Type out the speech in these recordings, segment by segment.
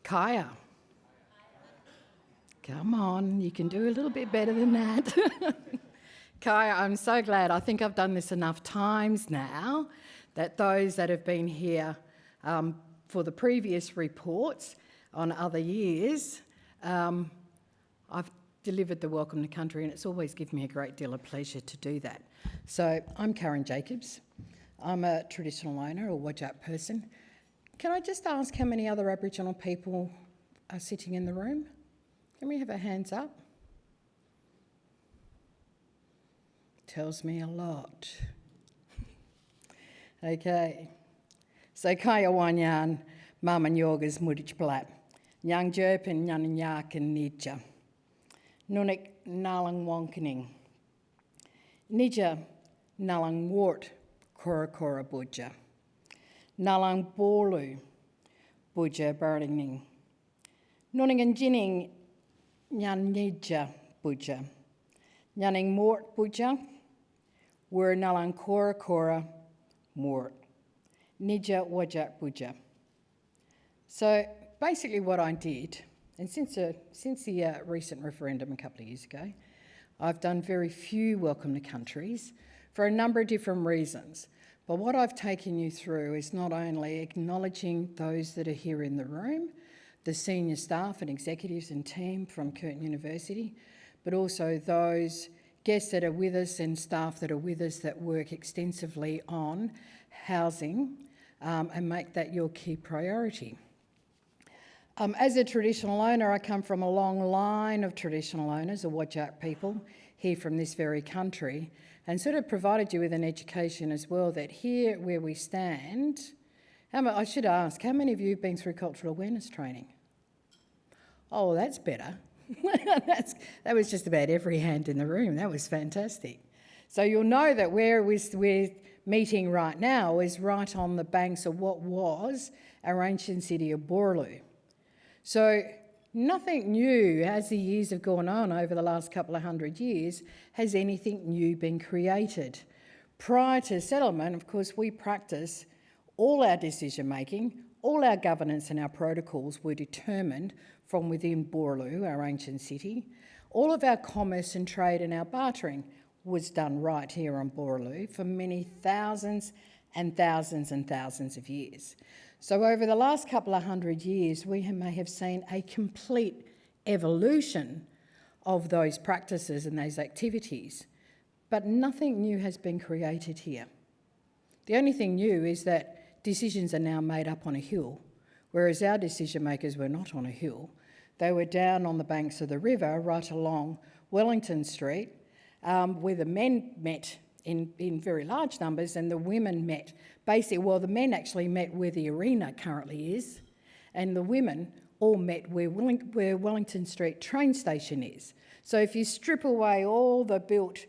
Kaya. Come on, you can do a little bit better than that. Kaya, I'm so glad. I think I've done this enough times now that those that have been here for the previous reports on other years, I've delivered the Welcome to Country, and it's always given me a great deal of pleasure to do that. So I'm Karen Jacobs. I'm a traditional owner or Whadjuk person. Can I just ask how many other Aboriginal people are sitting in the room? Can we have our hands up? Tells me a lot. Okay. So Kaya Wanyan, Mama Yogas Mudich Blat, Nyang Jerpin, Nyan Yak and Nidja. Nunik Nalang Wonkening. Nidja Nalang Wart, Kora Kora Budja. Nalang Borlu, Budja Burning. Nuning and Jinning, Nyan Nidja Budja. Nyaning Mort Budja, were Nalang Kora Kora Mort. Nidja Whadjuk Budja. So basically what I did, and since the recent referendum a couple of years ago, I've done very few Welcome to Countries for a number of different reasons. But what I've taken you through is not only acknowledging those that are here in the room, the senior staff and executives and team from Curtin University, but also those guests that are with us and staff that are with us that work extensively on housing and make that your key priority. As a traditional owner, I come from a long line of traditional owners, or Whadjuk people, here from this very country, and sort of provided you with an education as well that here where we stand, I should ask, how many of you have been through cultural awareness training? Oh, that's better. That was just about every hand in the room. That was fantastic. So you'll know that where we're meeting right now is right on the banks of what was our ancient city of Boorloo. So nothing new as the years have gone on over the last couple of hundred years has anything new been created. Prior to settlement, of course, we practice all our decision making, all our governance and our protocols were determined from within Boorloo, our ancient city. All of our commerce and trade and our bartering was done right here on Boorloo for many thousands and thousands and thousands of years. So over the last couple of hundred years, we may have seen a complete evolution of those practices and those activities, but nothing new has been created here. The only thing new is that decisions are now made up on a hill, whereas our decision makers were not on a hill. They were down on the banks of the river, right along Wellington Street, where the men met in very large numbers and the women met. Basically, well, the men actually met where the arena currently is, and the women all met where Wellington Street train station is. So if you strip away all the built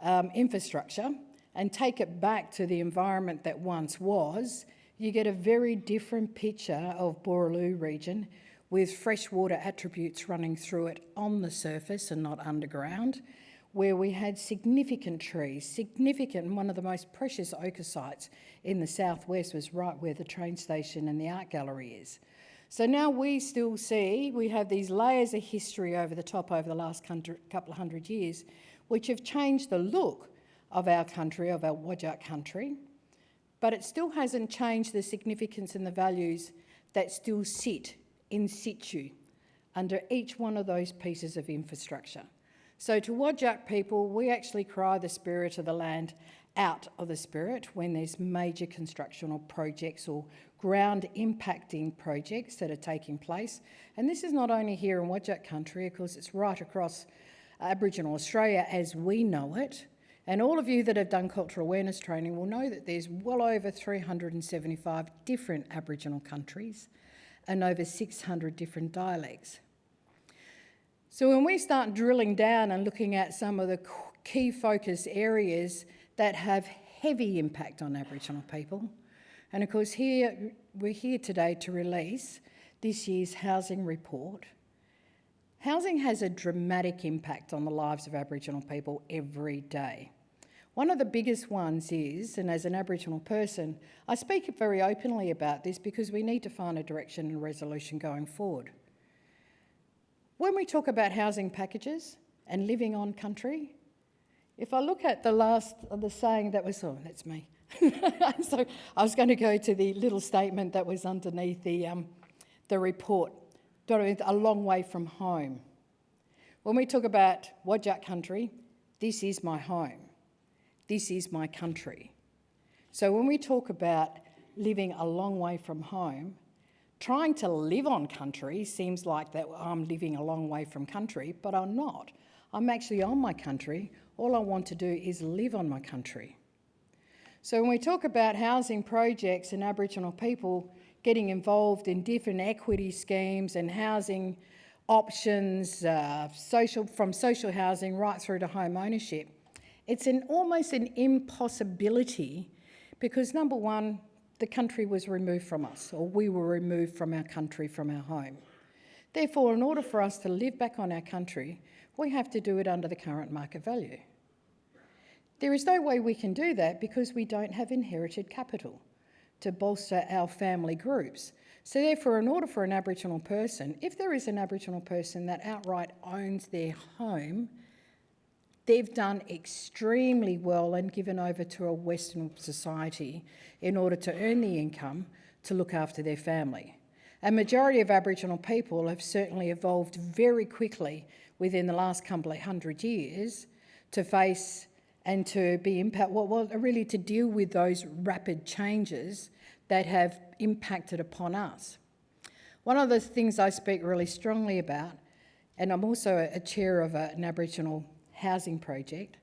infrastructure and take it back to the environment that once was, you get a very different picture of Boorloo region with freshwater attributes running through it on the surface and not underground, where we had significant trees, and one of the most precious ochre sites in the southwest was right where the train station and the art gallery is. So now we still see, we have these layers of history over the top over the last couple of hundred years, which have changed the look of our country, of our Whadjuk country, but it still hasn't changed the significance and the values that still sit in situ under each one of those pieces of infrastructure. So to Whadjuk people, we actually cry the spirit of the land out of the spirit when there's major constructional projects or ground impacting projects that are taking place. And this is not only here in Whadjuk country, of course, it's right across Aboriginal Australia as we know it. And all of you that have done cultural awareness training will know that there's well over 375 different Aboriginal countries and over 600 different dialects. So when we start drilling down and looking at some of the key focus areas that have heavy impact on Aboriginal people, and of course we're here today to release this year's housing report. Housing has a dramatic impact on the lives of Aboriginal people every day. One of the biggest ones is, and as an Aboriginal person, I speak very openly about this because we need to find a direction and resolution going forward. When we talk about housing packages and living on country, if I look at the saying that was, that's me. So I was going to go to the little statement that was underneath the report, a long way from home. When we talk about Whadjuk country, this is my home. This is my country. So when we talk about living a long way from home, trying to live on country seems like that I'm living a long way from country, but I'm not. I'm actually on my country. All I want to do is live on my country. So when we talk about housing projects and Aboriginal people getting involved in different equity schemes and housing options, from social housing right through to home ownership, it's almost an impossibility because, number one, the country was removed from us, or we were removed from our country, from our home. Therefore, in order for us to live back on our country, we have to do it under the current market value. There is no way we can do that because we don't have inherited capital to bolster our family groups. So therefore, in order for an Aboriginal person, if there is an Aboriginal person that outright owns their home, they've done extremely well and given over to a Western society in order to earn the income to look after their family. A majority of Aboriginal people have certainly evolved very quickly within the last couple of 100 years to face and to be really to deal with those rapid changes that have impacted upon us. One of the things I speak really strongly about, and I'm also a chair of an Aboriginal housing project,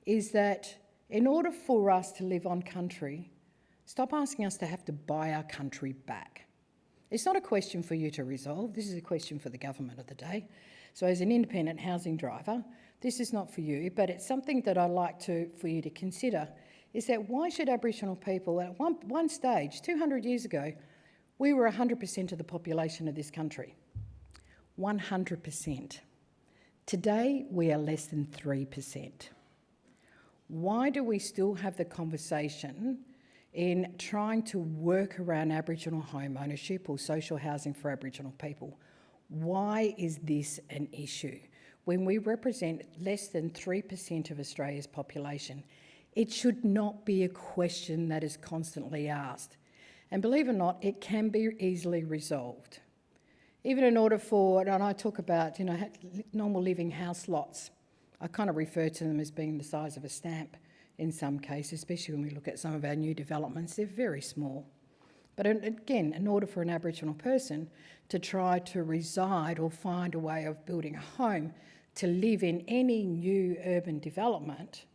is that in order for us to live on country, stop asking us to have to buy our country back. It's not a question for you to resolve, this is a question for the government of the day. So as an independent housing driver, this is not for you, but it's something that I'd like for you to consider, is that why should Aboriginal people, at one stage, 200 years ago, we were 100% of the population of this country. 100%. Today, we are less than 3%. Why do we still have the conversation in trying to work around Aboriginal home ownership or social housing for Aboriginal people? Why is this an issue? When we represent less than 3% of Australia's population, it should not be a question that is constantly asked. And believe it or not, it can be easily resolved. Even in order for, and I talk about, normal living house lots, I kind of refer to them as being the size of a stamp in some cases, especially when we look at some of our new developments, they're very small. But again, in order for an Aboriginal person to try to reside or find a way of building a home to live in any new urban development,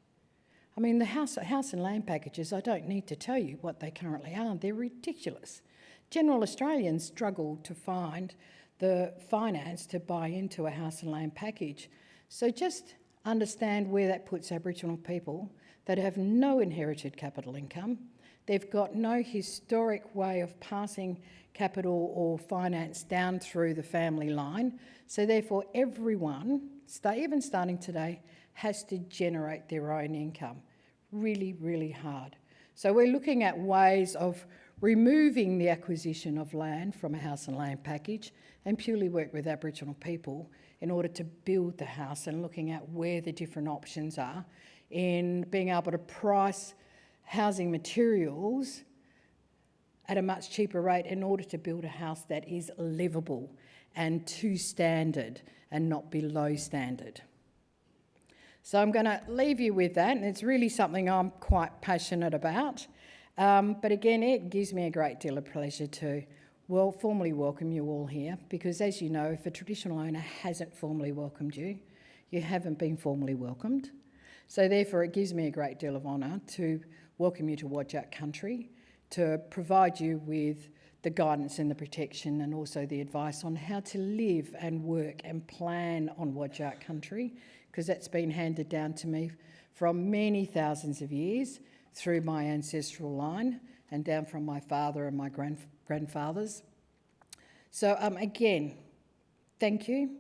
I mean, the house and land packages, I don't need to tell you what they currently are. They're ridiculous. General Australians struggle to find the finance to buy into a house and land package. So just understand where that puts Aboriginal people that have no inherited capital income. They've got no historic way of passing capital or finance down through the family line. So therefore, everyone, even starting today, has to generate their own income. Really, really hard. So we're looking at ways of removing the acquisition of land from a house and land package and purely work with Aboriginal people in order to build the house and looking at where the different options are in being able to price housing materials at a much cheaper rate in order to build a house that is livable and to standard and not below standard. So I'm going to leave you with that, and it's really something I'm quite passionate about. But again, it gives me a great deal of pleasure to formally welcome you all here, because as you know, if a traditional owner hasn't formally welcomed you, you haven't been formally welcomed. So therefore, it gives me a great deal of honour to welcome you to Whadjuk country, to provide you with the guidance and the protection and also the advice on how to live and work and plan on Whadjuk country, because that's been handed down to me from many thousands of years through my ancestral line and down from my father and my grandfathers. So again, thank you.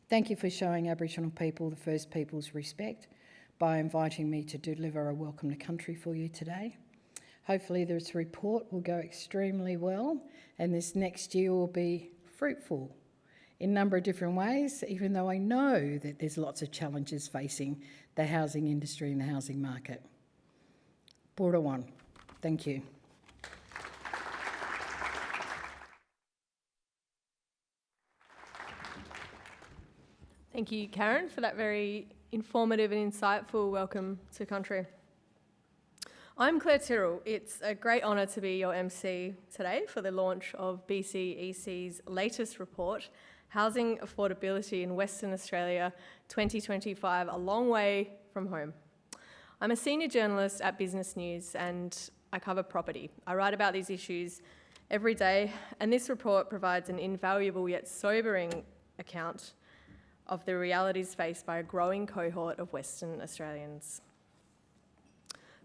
Thank you for showing Aboriginal people, the First Peoples, respect. by inviting me to deliver a welcome to country for you today. Hopefully this report will go extremely well and this next year will be fruitful in a number of different ways, even though I know that there's lots of challenges facing the housing industry and the housing market. Border one. Thank you. Thank you, Karen, for that very informative and insightful welcome to country. I'm Claire Tyrrell. It's a great honour to be your MC today for the launch of BCEC's latest report, Housing Affordability in Western Australia 2025, a long way from home. I'm a senior journalist at Business News and I cover property. I write about these issues every day, and this report provides an invaluable yet sobering account of the realities faced by a growing cohort of Western Australians.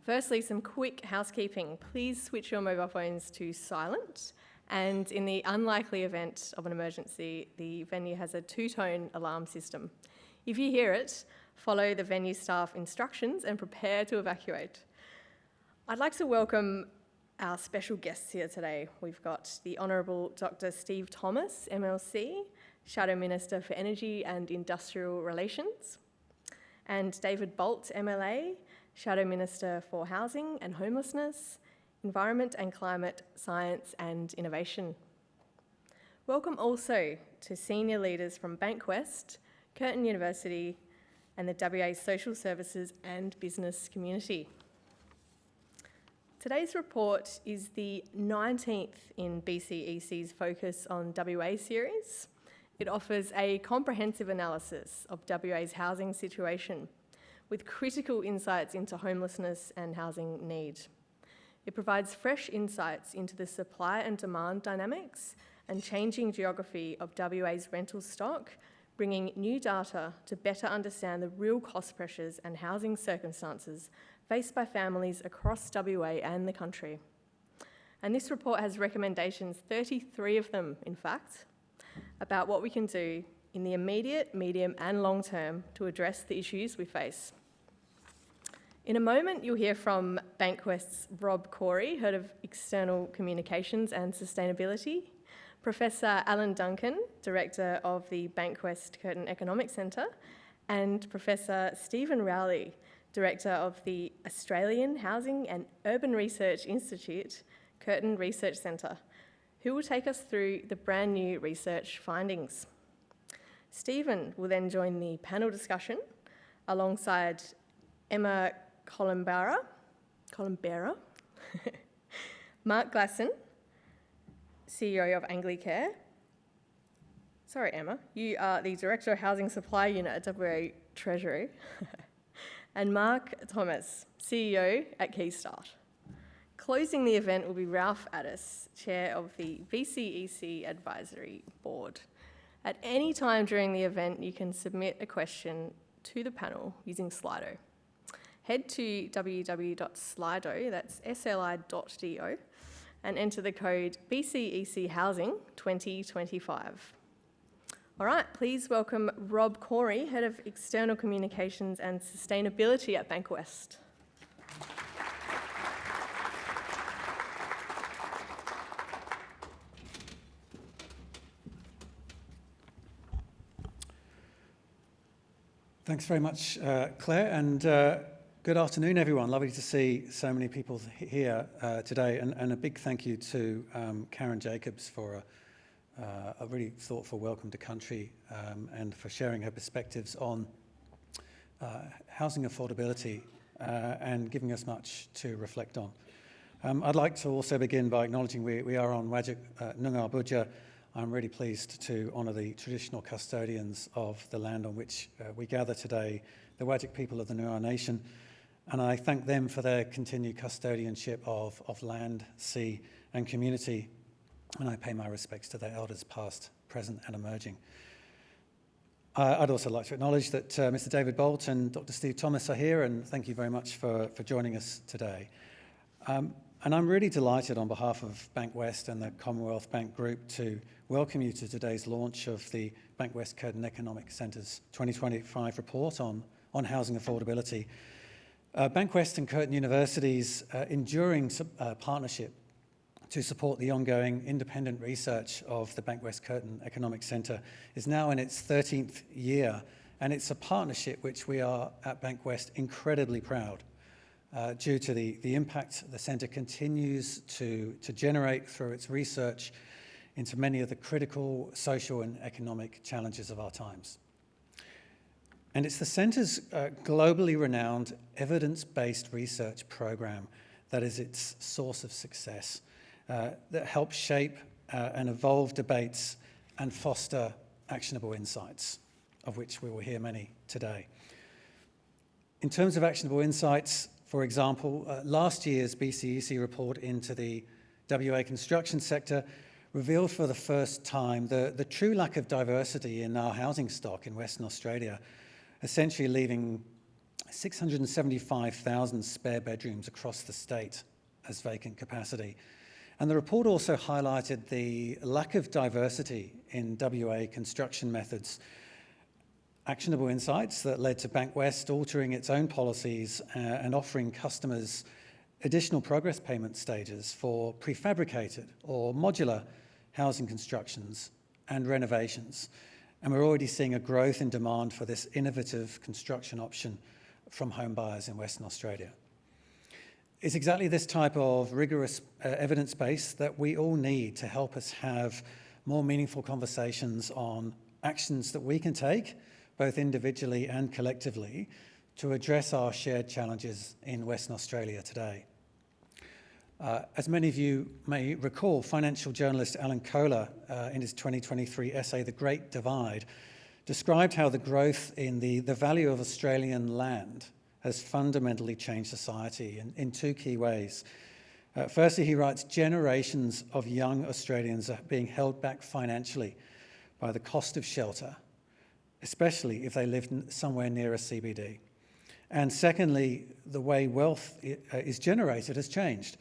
Firstly, some quick housekeeping. Please switch your mobile phones to silent, and in the unlikely event of an emergency, the venue has a two-tone alarm system. If you hear it, follow the venue staff instructions and prepare to evacuate. I'd like to welcome our special guests here today. We've got the Honourable Dr. Steve Thomas, MLC, Shadow Minister for Energy and Industrial Relations, and David Bolt, MLA, Shadow Minister for Housing and Homelessness, Environment and Climate Science and Innovation. Welcome also to senior leaders from Bankwest, Curtin University, and the WA Social Services and Business Community. Today's report is the 19th in BCEC's Focus on WA series. It offers a comprehensive analysis of WA's housing situation with critical insights into homelessness and housing need. It provides fresh insights into the supply and demand dynamics and changing geography of WA's rental stock, bringing new data to better understand the real cost pressures and housing circumstances faced by families across WA and the country. And this report has recommendations, 33 of them in fact, about what we can do in the immediate, medium and long term to address the issues we face. In a moment, you'll hear from Bankwest's Cory, Head of External Communications and Sustainability, Professor Alan Duncan, Director of the Bankwest Curtin Economics Centre, and Professor Stephen Rowley, Director of the Australian Housing and Urban Research Institute, Curtin Research Centre, who will take us through the brand new research findings. Stephen will then join the panel discussion alongside Emma Colombera, Mark Glasson, CEO of Anglicare. Sorry, Emma, you are the Director of Housing Supply Unit at WA Treasury. And Mark Thomas, CEO at Keystart. Closing the event will be Ralph Addis, Chair of the BCEC Advisory Board. At any time during the event, you can submit a question to the panel using Slido. Head to www.slido, that's sli.do, and enter the code BCEC Housing 2025. All right, please welcome Cory, Head of External Communications and Sustainability at Bankwest. Thanks very much, Claire, and good afternoon, everyone. Lovely to see so many people here today, and a big thank you to Karen Jacobs for a really thoughtful welcome to country and for sharing her perspectives on housing affordability and giving us much to reflect on. I'd like to also begin by acknowledging we are on Wajik Noongar Budja. I'm really pleased to honour the traditional custodians of the land on which we gather today, the Wajik people of the Noongar Nation, and I thank them for their continued custodianship of land, sea and community, and I pay my respects to their elders past, present and emerging. I'd also like to acknowledge that Mr. David Bolt and Dr. Steve Thomas are here, and thank you very much for joining us today. And I'm really delighted on behalf of Bankwest and the Commonwealth Bank Group to welcome you to today's launch of the Bankwest Curtin Economics Centre's 2025 report on on housing affordability. Bankwest and Curtin University's enduring partnership to support the ongoing independent research of the Bankwest Curtin Economics Centre is now in its 13th year, and it's a partnership which we are at Bankwest incredibly proud due to the impact the centre continues to generate through its research into many of the critical social and economic challenges of our times. And it's the centre's globally renowned evidence-based research program that is its source of success, that helps shape and evolve debates and foster actionable insights, of which we will hear many today. In terms of actionable insights, for example, last year's BCEC report into the WA construction sector revealed for the first time the true lack of diversity in our housing stock in Western Australia, essentially leaving 675,000 spare bedrooms across the state as vacant capacity. And the report also highlighted the lack of diversity in WA construction methods, actionable insights that led to Bankwest altering its own policies and offering customers additional progress payment stages for prefabricated or modular housing constructions and renovations. And we're already seeing a growth in demand for this innovative construction option from home buyers in Western Australia. It's exactly this type of rigorous evidence base that we all need to help us have more meaningful conversations on actions that we can take, both individually and collectively, to address our shared challenges in Western Australia today. As many of you may recall, financial journalist Alan Kohler, in his 2023 essay, The Great Divide, described how the growth in the value of Australian land has fundamentally changed society in two key ways. Firstly, he writes, generations of young Australians are being held back financially by the cost of shelter, especially if they live somewhere near a CBD. And secondly, the way wealth is generated has changed.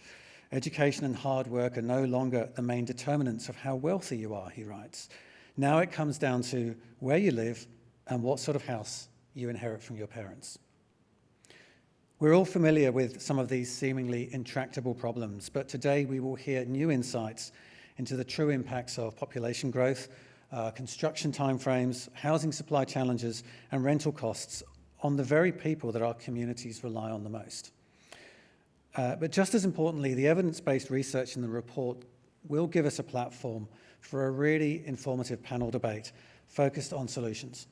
Education and hard work are no longer the main determinants of how wealthy you are, he writes. Now it comes down to where you live and what sort of house you inherit from your parents. We're all familiar with some of these seemingly intractable problems, but today we will hear new insights into the true impacts of population growth, construction timeframes, housing supply challenges, and rental costs on the very people that our communities rely on the most. But just as importantly, the evidence-based research in the report will give us a platform for a really informative panel debate focused on solutions,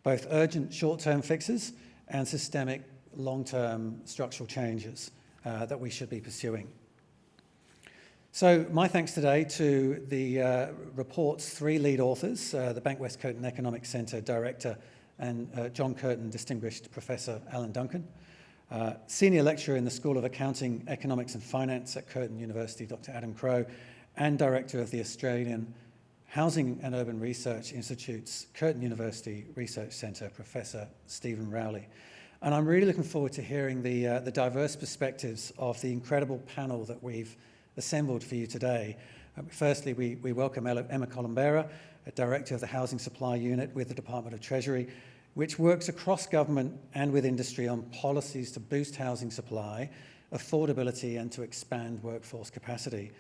both urgent short-term fixes and systemic long-term structural changes that we should be pursuing. So my thanks today to the report's three lead authors, the Bankwest Curtin Economics Centre Director and John Curtin Distinguished Professor Alan Duncan, Senior Lecturer in the School of Accounting, Economics and Finance at Curtin University, Dr. Adam Crowe, and Director of the Australian Housing and Urban Research Institute's Curtin University Research Centre, Professor Stephen Rowley. And I'm really looking forward to hearing the diverse perspectives of the incredible panel that we've assembled for you today. Firstly, we welcome Emma Colombera, Director of the Housing Supply Unit with the Department of Treasury, which works across government and with industry on policies to boost housing supply, affordability, and to expand workforce capacity.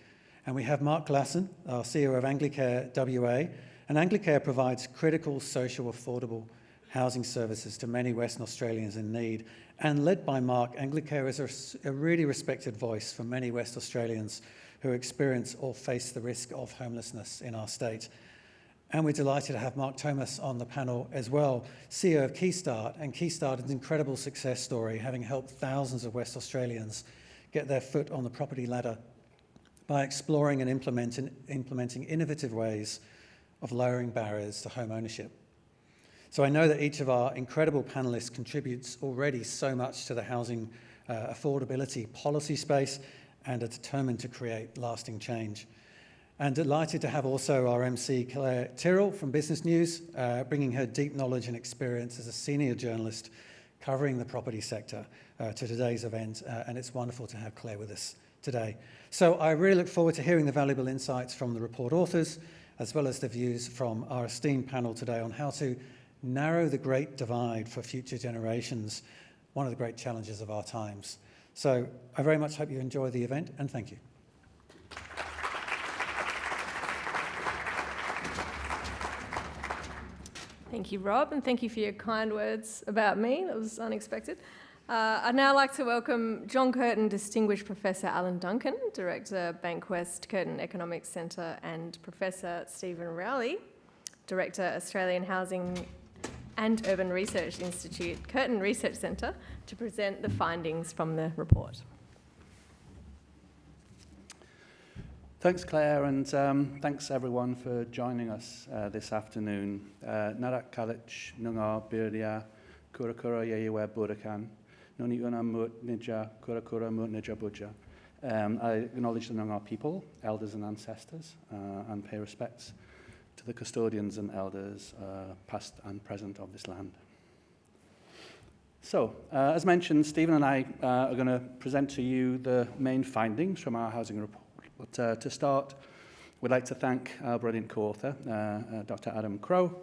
And we have Mark Glasson, our CEO of Anglicare WA, and Anglicare provides critical social affordable housing services to many Western Australians in need. And led by Mark, Anglicare is a really respected voice for many West Australians who experience or face the risk of homelessness in our state. And we're delighted to have Mark Thomas on the panel as well, CEO of Keystart, and Keystart is an incredible success story, having helped thousands of West Australians get their foot on the property ladder by exploring and implementing innovative ways of lowering barriers to home ownership. So I know that each of our incredible panellists contributes already so much to the housing affordability policy space and are determined to create lasting change. And delighted to have also our MC, Claire Tyrrell from Business News, bringing her deep knowledge and experience as a senior journalist covering the property sector to today's event. And it's wonderful to have Claire with us today. So I really look forward to hearing the valuable insights from the report authors, as well as the views from our esteemed panel today on how to narrow the great divide for future generations, one of the great challenges of our times. So I very much hope you enjoy the event, and thank you. Thank you, Rob, and thank you for your kind words about me. That was unexpected. I'd now like to welcome John Curtin Distinguished Professor Alan Duncan, Director, Bankwest Curtin Economics Centre, and Professor Stephen Rowley, Director, Australian Housing and Urban Research Institute, Curtin Research Centre, to present the findings from the report. Thanks, Claire, and thanks everyone for joining us this afternoon. Narak Kalich Nunga Birdia Kurakura Yewe Burakan Nuni Una Mut Nija Kurakura Mut Nija Buja. I acknowledge the Nunga people, elders and ancestors, and pay respects to the custodians and elders, past and present, of this land. So, as mentioned, Stephen and I are going to present to you the main findings from our housing report. But to start, we'd like to thank our brilliant co-author, Dr. Adam Crow,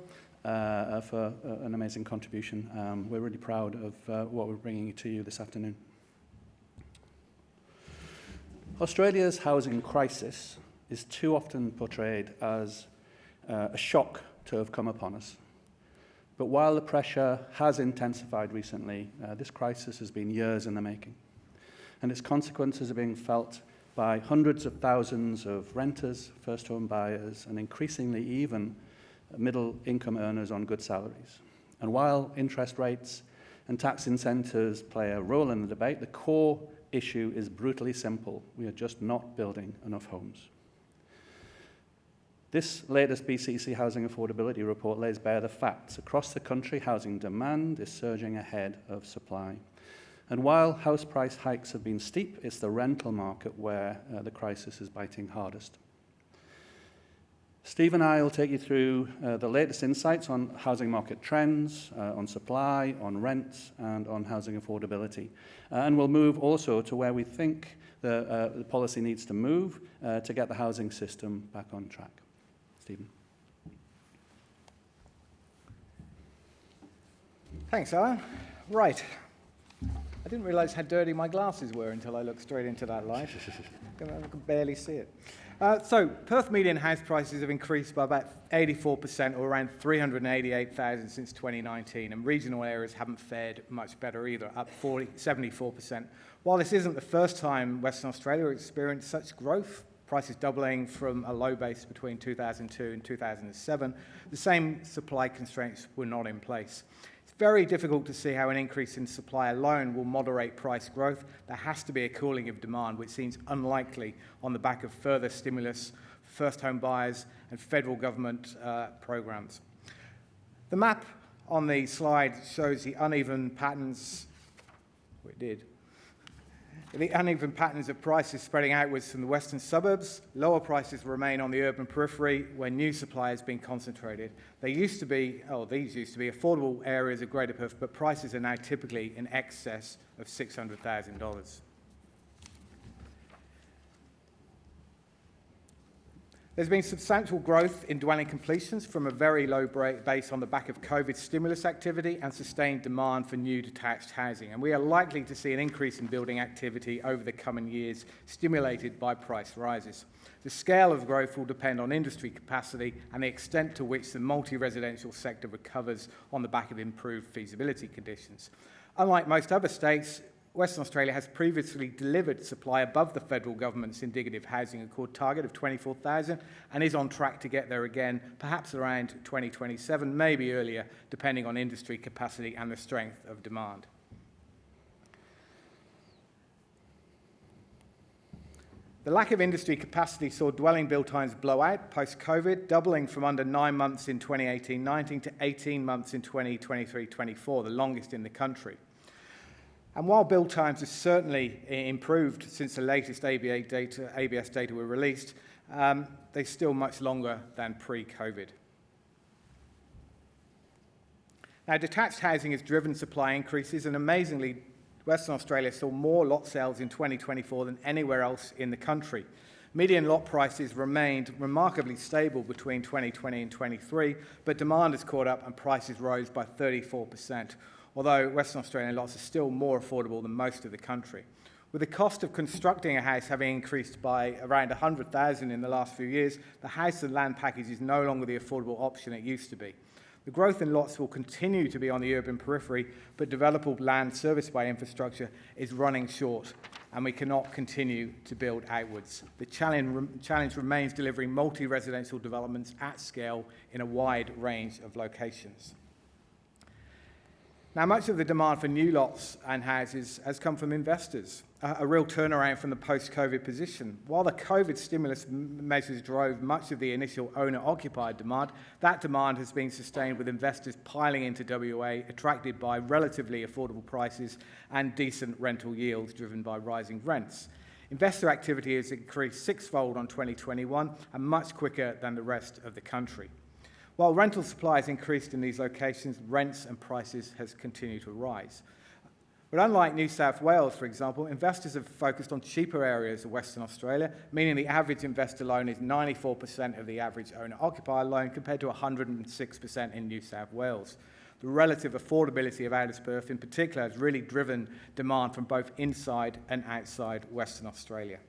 for an amazing contribution. We're really proud of what we're bringing to you this afternoon. Australia's housing crisis is too often portrayed as a shock to have come upon us. But while the pressure has intensified recently, this crisis has been years in the making, and its consequences are being felt by hundreds of thousands of renters, first-home buyers, and increasingly even middle-income earners on good salaries. And while interest rates and tax incentives play a role in the debate, the core issue is brutally simple. We are just not building enough homes. This latest BCC Housing Affordability Report lays bare the facts. Across the country, housing demand is surging ahead of supply. And while house price hikes have been steep, it's the rental market where the crisis is biting hardest. Steve and I will take you through the latest insights on housing market trends, on supply, on rents, and on housing affordability. And we'll move also to where we think the policy needs to move to get the housing system back on track. Stephen. Thanks, Alan. Right. I didn't realise how dirty my glasses were until I looked straight into that light. I can barely see it. So, Perth median house prices have increased by about 84%, or around 388,000 since 2019, and regional areas haven't fared much better either, up 74%. While this isn't the first time Western Australia has experienced such growth, prices doubling from a low base between 2002 and 2007, the same supply constraints were not in place. It's very difficult to see how an increase in supply alone will moderate price growth. There has to be a cooling of demand, which seems unlikely on the back of further stimulus, first-home buyers, and federal government programs. The map on the slide shows the uneven patterns. The uneven patterns of prices spreading outwards from the western suburbs. Lower prices remain on the urban periphery where new supply has been concentrated. These used to be affordable areas of Greater Perth, but prices are now typically in excess of $600,000. There's been substantial growth in dwelling completions from a very low base on the back of COVID stimulus activity and sustained demand for new detached housing. And we are likely to see an increase in building activity over the coming years, stimulated by price rises. The scale of growth will depend on industry capacity and the extent to which the multi-residential sector recovers on the back of improved feasibility conditions. Unlike most other states, Western Australia has previously delivered supply above the federal government's indicative housing accord target of 24,000 and is on track to get there again, perhaps around 2027, maybe earlier, depending on industry capacity and the strength of demand. The lack of industry capacity saw dwelling build times blow out post-COVID, doubling from under 9 months in 2018-19 to 18 months in 2023-24, the longest in the country. And while build times have certainly improved since the latest ABS data were released, they're still much longer than pre-COVID. Now, detached housing has driven supply increases, and amazingly, Western Australia saw more lot sales in 2024 than anywhere else in the country. Median lot prices remained remarkably stable between 2020 and 23, but demand has caught up and prices rose by 34%, although Western Australian lots are still more affordable than most of the country. With the cost of constructing a house having increased by around $100,000 in the last few years, the house and land package is no longer the affordable option it used to be. The growth in lots will continue to be on the urban periphery, but developable land serviced by infrastructure is running short, and we cannot continue to build outwards. The challenge remains delivering multi-residential developments at scale in a wide range of locations. Now, much of the demand for new lots and houses has come from investors, a real turnaround from the post-COVID position. While the COVID stimulus measures drove much of the initial owner-occupied demand, that demand has been sustained with investors piling into WA, attracted by relatively affordable prices and decent rental yields driven by rising rents. Investor activity has increased sixfold on 2021 and much quicker than the rest of the country. While rental supply has increased in these locations, rents and prices has continued to rise. But unlike New South Wales, for example, investors have focused on cheaper areas of Western Australia, meaning the average investor loan is 94% of the average owner-occupier loan compared to 106% in New South Wales. The relative affordability of outer Perth in particular has really driven demand from both inside and outside Western Australia.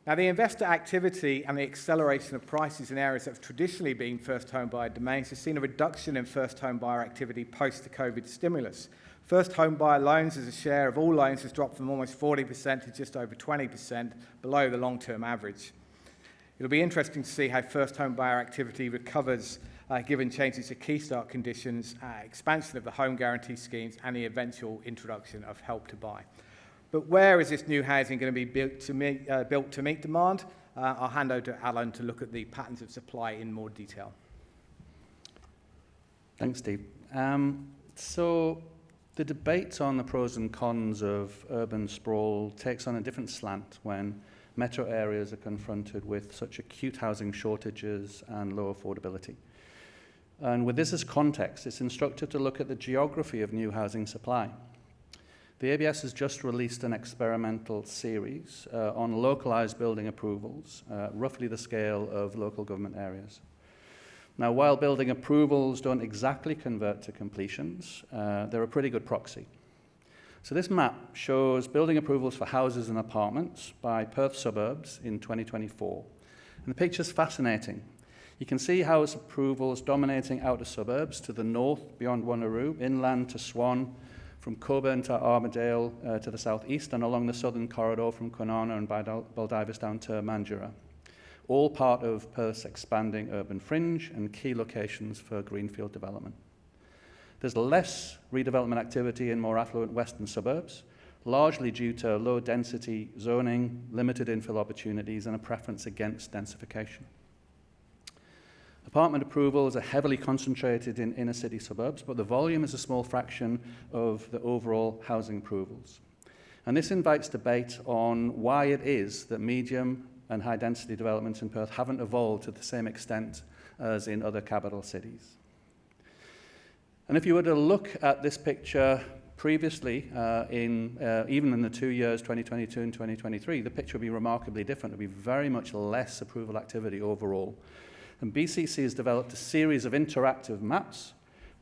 Now, the investor activity and the acceleration of prices in areas that have traditionally been first home buyer domains has seen a reduction in first home buyer activity post the COVID stimulus. First home buyer loans as a share of all loans has dropped from almost 40% to just over 20%, below the long-term average. It'll be interesting to see how first home buyer activity recovers given changes to key start conditions, expansion of the home guarantee schemes and the eventual introduction of Help to Buy. But where is this new housing going to be built to meet demand? I'll hand over to Alan to look at the patterns of supply in more detail. Thanks, Steve. So the debate on the pros and cons of urban sprawl takes on a different slant when metro areas are confronted with such acute housing shortages and low affordability. And with this as context, it's instructive to look at the geography of new housing supply. The ABS has just released an experimental series on localised building approvals, roughly the scale of local government areas. Now, while building approvals don't exactly convert to completions, they're a pretty good proxy. So this map shows building approvals for houses and apartments by Perth suburbs in 2024. And the picture's fascinating. You can see house approvals dominating outer suburbs to the north beyond Wanneroo, inland to Swan, from Coburn to Armadale to the southeast, and along the southern corridor from Kwinana and Baldivis down to Mandurah. All part of Perth's expanding urban fringe and key locations for greenfield development. There's less redevelopment activity in more affluent western suburbs, largely due to low density zoning, limited infill opportunities, and a preference against densification. Apartment approvals are heavily concentrated in inner city suburbs, but the volume is a small fraction of the overall housing approvals. And this invites debate on why it is that medium and high density developments in Perth haven't evolved to the same extent as in other capital cities. And if you were to look at this picture previously, even in the 2 years, 2022 and 2023, the picture would be remarkably different. It would be very much less approval activity overall. And BCC has developed a series of interactive maps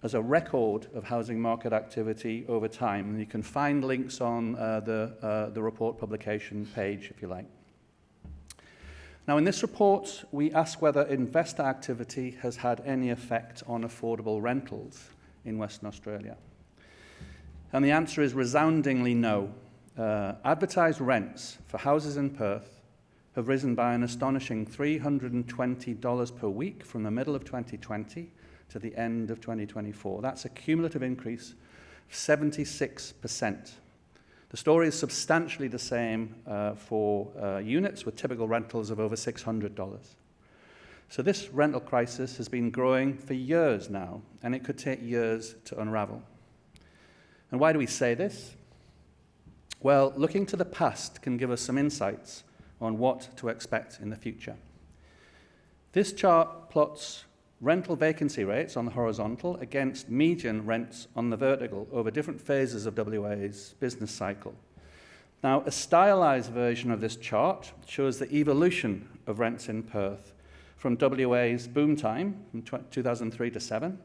as a record of housing market activity over time. And you can find links on the report publication page, if you like. Now, in this report, we ask whether investor activity has had any effect on affordable rentals in Western Australia. And the answer is resoundingly no. Advertised rents for houses in Perth have risen by an astonishing $320 per week from the middle of 2020 to the end of 2024. That's a cumulative increase of 76%. The story is substantially the same for units with typical rentals of over $600. So this rental crisis has been growing for years now, and it could take years to unravel. And why do we say this? Well, looking to the past can give us some insights on what to expect in the future. This chart plots rental vacancy rates on the horizontal against median rents on the vertical over different phases of WA's business cycle. Now, a stylized version of this chart shows the evolution of rents in Perth from WA's boom time from 2003 to 7,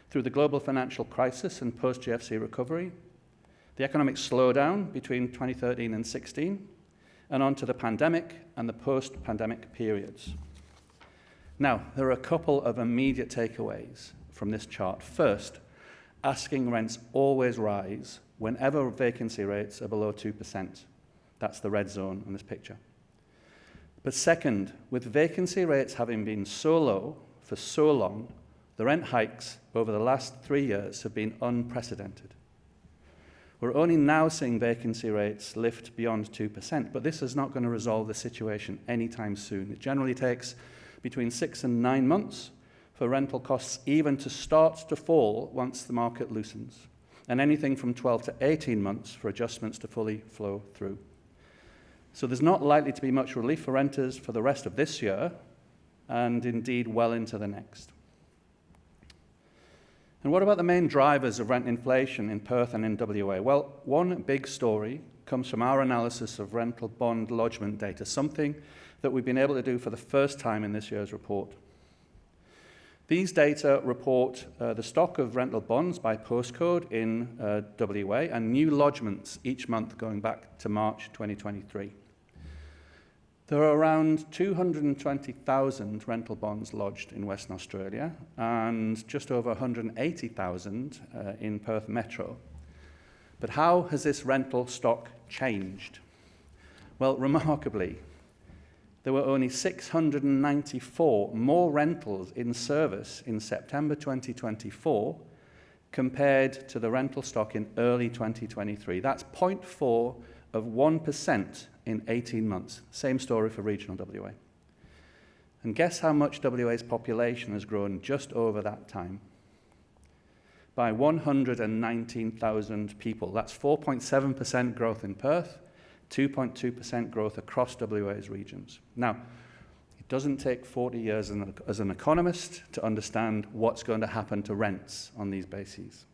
through the global financial crisis and post-GFC recovery, the economic slowdown between 2013 and 16, and on to the pandemic and the post-pandemic periods. Now, there are a couple of immediate takeaways from this chart. First, asking rents always rise whenever vacancy rates are below 2%. That's the red zone in this picture. But second, with vacancy rates having been so low for so long, the rent hikes over the last 3 years have been unprecedented. We're only now seeing vacancy rates lift beyond 2%, but this is not going to resolve the situation anytime soon. It generally takes between 6 and 9 months for rental costs even to start to fall once the market loosens, and anything from 12 to 18 months for adjustments to fully flow through. So there's not likely to be much relief for renters for the rest of this year, and indeed well into the next. And what about the main drivers of rent inflation in Perth and in WA? Well, one big story comes from our analysis of rental bond lodgement data, something that we've been able to do for the first time in this year's report. These data report the stock of rental bonds by postcode in WA and new lodgements each month going back to March 2023. There are around 220,000 rental bonds lodged in Western Australia and just over 180,000 in Perth Metro. But how has this rental stock changed? Well, remarkably, there were only 694 more rentals in service in September 2024 compared to the rental stock in early 2023. That's 0.4 of 1% in 18 months. Same story for regional WA. And guess how much WA's population has grown just over that time? By 119,000 people. That's 4.7% growth in Perth, 2.2% growth across WA's regions. Now, it doesn't take 40 years as an economist to understand what's going to happen to rents on these bases.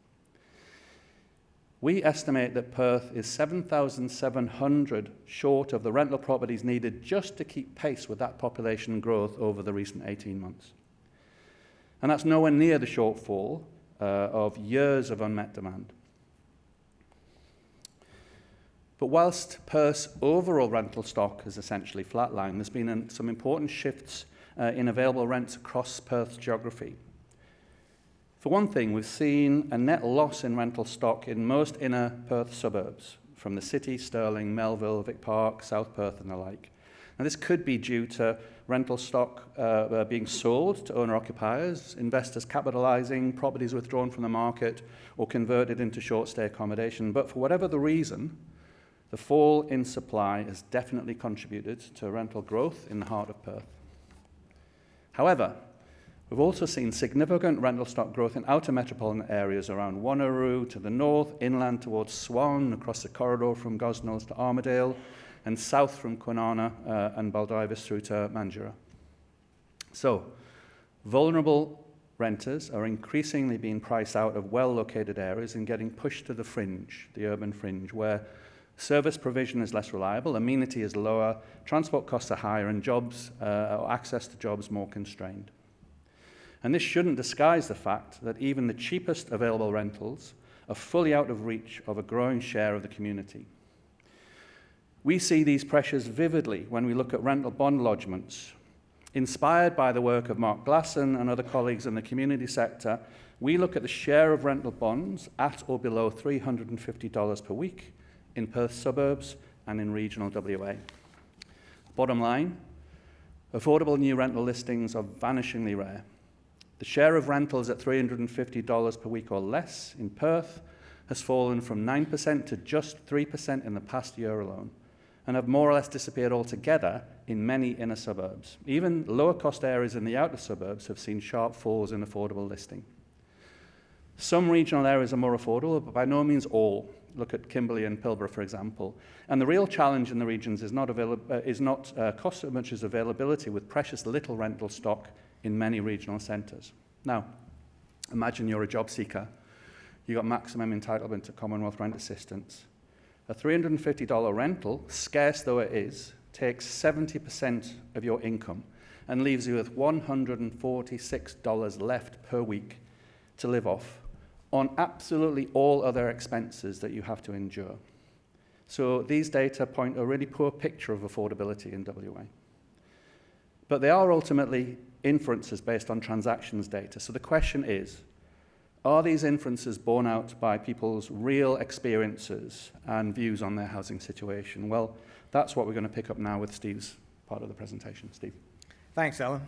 We estimate that Perth is 7,700 short of the rental properties needed just to keep pace with that population growth over the recent 18 months. And that's nowhere near the shortfall of years of unmet demand. But whilst Perth's overall rental stock has essentially flatlined, there's been some important shifts in available rents across Perth's geography. For one thing, we've seen a net loss in rental stock in most inner Perth suburbs, from the city, Stirling, Melville, Vic Park, South Perth and the like. Now this could be due to rental stock being sold to owner-occupiers, investors capitalising, properties withdrawn from the market or converted into short-stay accommodation. But for whatever the reason, the fall in supply has definitely contributed to rental growth in the heart of Perth. However, we've also seen significant rental stock growth in outer metropolitan areas around Wanneroo to the north, inland towards Swan, across the corridor from Gosnells to Armadale, and south from Kwinana and Baldivis through to Mandurah. So, vulnerable renters are increasingly being priced out of well-located areas and getting pushed to the fringe, the urban fringe, where service provision is less reliable, amenity is lower, transport costs are higher, and jobs or access to jobs more constrained. And this shouldn't disguise the fact that even the cheapest available rentals are fully out of reach of a growing share of the community. We see these pressures vividly when we look at rental bond lodgements. Inspired by the work of Mark Glasson and other colleagues in the community sector, we look at the share of rental bonds at or below $350 per week in Perth suburbs and in regional WA. Bottom line, affordable new rental listings are vanishingly rare. The share of rentals at $350 per week or less in Perth has fallen from 9% to just 3% in the past year alone, and have more or less disappeared altogether in many inner suburbs. Even lower cost areas in the outer suburbs have seen sharp falls in affordable listing. Some regional areas are more affordable, but by no means all. Look at Kimberley and Pilbara, for example. And the real challenge in the regions is not cost so much as availability, with precious little rental stock in many regional centres. Now, imagine you're a job seeker. You've got maximum entitlement to Commonwealth rent assistance. A $350 rental, scarce though it is, takes 70% of your income and leaves you with $146 left per week to live off on absolutely all other expenses that you have to endure. So these data point a really poor picture of affordability in WA. But they are ultimately inferences based on transactions data. So the question is, are these inferences borne out by people's real experiences and views on their housing situation? Well, that's what we're going to pick up now with Steve's part of the presentation. Steve. Thanks, Alan.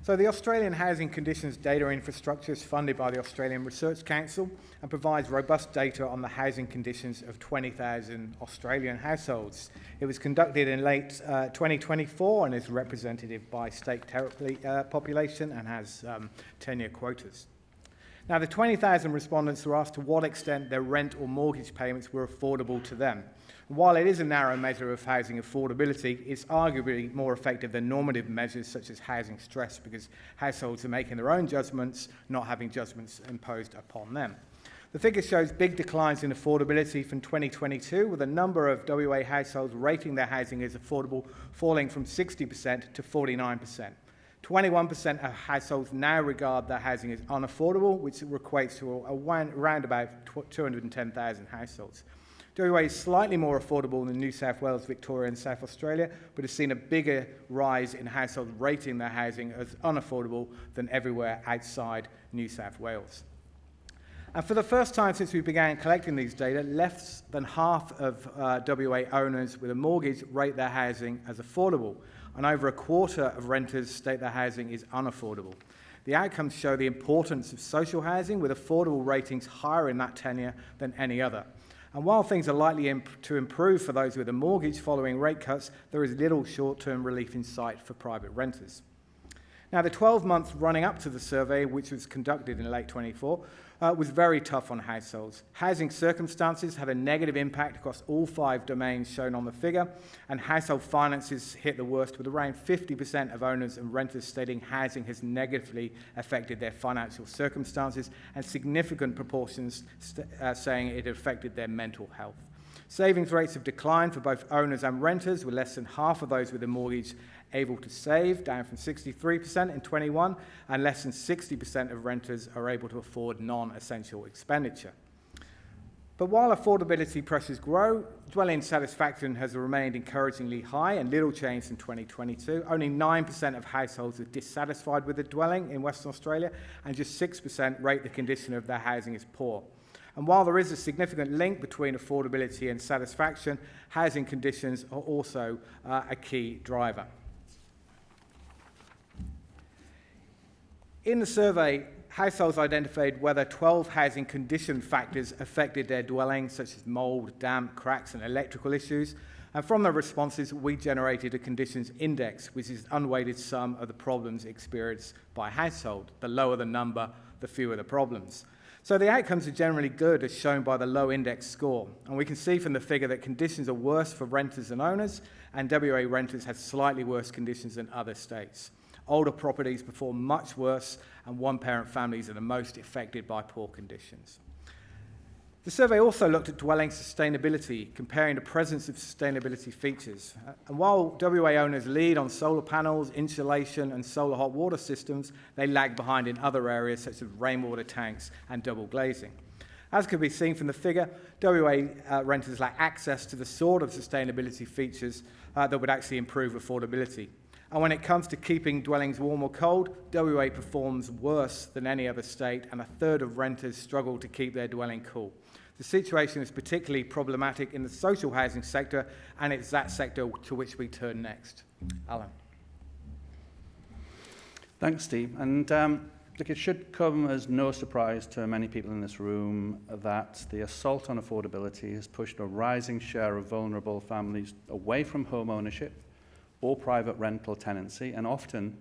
So the Australian Housing Conditions Data Infrastructure is funded by the Australian Research Council and provides robust data on the housing conditions of 20,000 Australian households. It was conducted in late 2024 and is representative by state population and has 10-year quotas. Now, the 20,000 respondents were asked to what extent their rent or mortgage payments were affordable to them. While it is a narrow measure of housing affordability, it's arguably more effective than normative measures such as housing stress, because households are making their own judgments, not having judgments imposed upon them. The figure shows big declines in affordability from 2022, with a number of WA households rating their housing as affordable falling from 60% to 49%. 21% of households now regard their housing as unaffordable, which equates to around about 210,000 households. WA is slightly more affordable than New South Wales, Victoria and South Australia, but has seen a bigger rise in households rating their housing as unaffordable than everywhere outside New South Wales. And for the first time since we began collecting these data, less than half of WA owners with a mortgage rate their housing as affordable, and over a quarter of renters state their housing is unaffordable. The outcomes show the importance of social housing, with affordable ratings higher in that tenure than any other. And while things are likely to improve for those with a mortgage following rate cuts, there is little short-term relief in sight for private renters. Now, the 12 months running up to the survey, which was conducted in late 24, was very tough on households. Housing circumstances had a negative impact across all 5 domains shown on the figure, and household finances hit the worst, with around 50% of owners and renters stating housing has negatively affected their financial circumstances, and significant proportions saying it affected their mental health. Savings rates have declined for both owners and renters, with less than half of those with a mortgage able to save, down from 63% in 21, and less than 60% of renters are able to afford non-essential expenditure. But while affordability pressures grow, dwelling satisfaction has remained encouragingly high and little change in 2022. Only 9% of households are dissatisfied with the dwelling in Western Australia, and just 6% rate the condition of their housing as poor. And while there is a significant link between affordability and satisfaction, housing conditions are also a key driver. In the survey, households identified whether 12 housing condition factors affected their dwelling, such as mould, damp, cracks and electrical issues. And from the responses, we generated a conditions index, which is an unweighted sum of the problems experienced by a household. The lower the number, the fewer the problems. So the outcomes are generally good, as shown by the low index score. And we can see from the figure that conditions are worse for renters than owners, and WA renters have slightly worse conditions than other states. Older properties perform much worse, and one-parent families are the most affected by poor conditions. The survey also looked at dwelling sustainability, comparing the presence of sustainability features. And while WA owners lead on solar panels, insulation and solar hot water systems, they lag behind in other areas such as rainwater tanks and double glazing. As can be seen from the figure, WA renters lack access to the sort of sustainability features that would actually improve affordability. And when it comes to keeping dwellings warm or cold, WA performs worse than any other state, and a third of renters struggle to keep their dwelling cool. The situation is particularly problematic in the social housing sector, and it's that sector to which we turn next. Alan. Thanks, Steve. And look, it should come as no surprise to many people in this room that the assault on affordability has pushed a rising share of vulnerable families away from home ownership or private rental tenancy, and often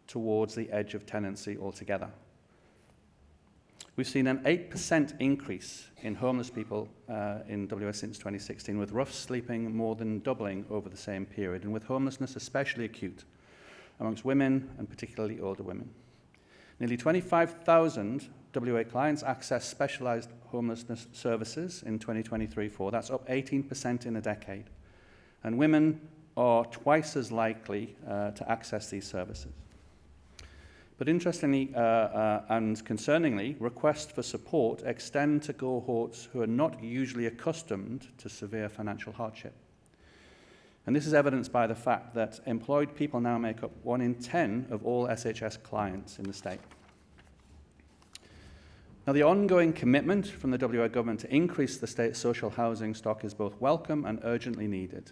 towards the edge of tenancy altogether. We've seen an 8% increase in homeless people in WA since 2016, with rough sleeping more than doubling over the same period, and with homelessness especially acute amongst women, and particularly older women. Nearly 25,000 WA clients access specialised homelessness services in 2023-4. That's up 18% in a decade. And women are twice as likely to access these services. But interestingly and concerningly, requests for support extend to cohorts who are not usually accustomed to severe financial hardship. And this is evidenced by the fact that employed people now make up 1 in 10 of all SHS clients in the state. Now, the ongoing commitment from the WA government to increase the state's social housing stock is both welcome and urgently needed.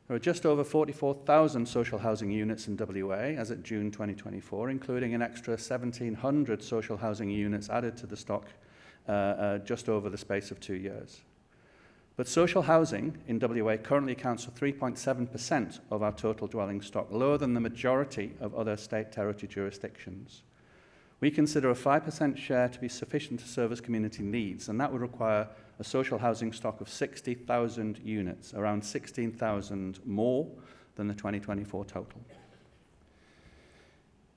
There are just over 44,000 social housing units in WA as at June 2024, including an extra 1,700 social housing units added to the stock just over the space of 2 years. But social housing in WA currently accounts for 3.7% of our total dwelling stock, lower than the majority of other state territory jurisdictions. We consider a 5% share to be sufficient to service community needs, and that would require a social housing stock of 60,000 units, around 16,000 more than the 2024 total.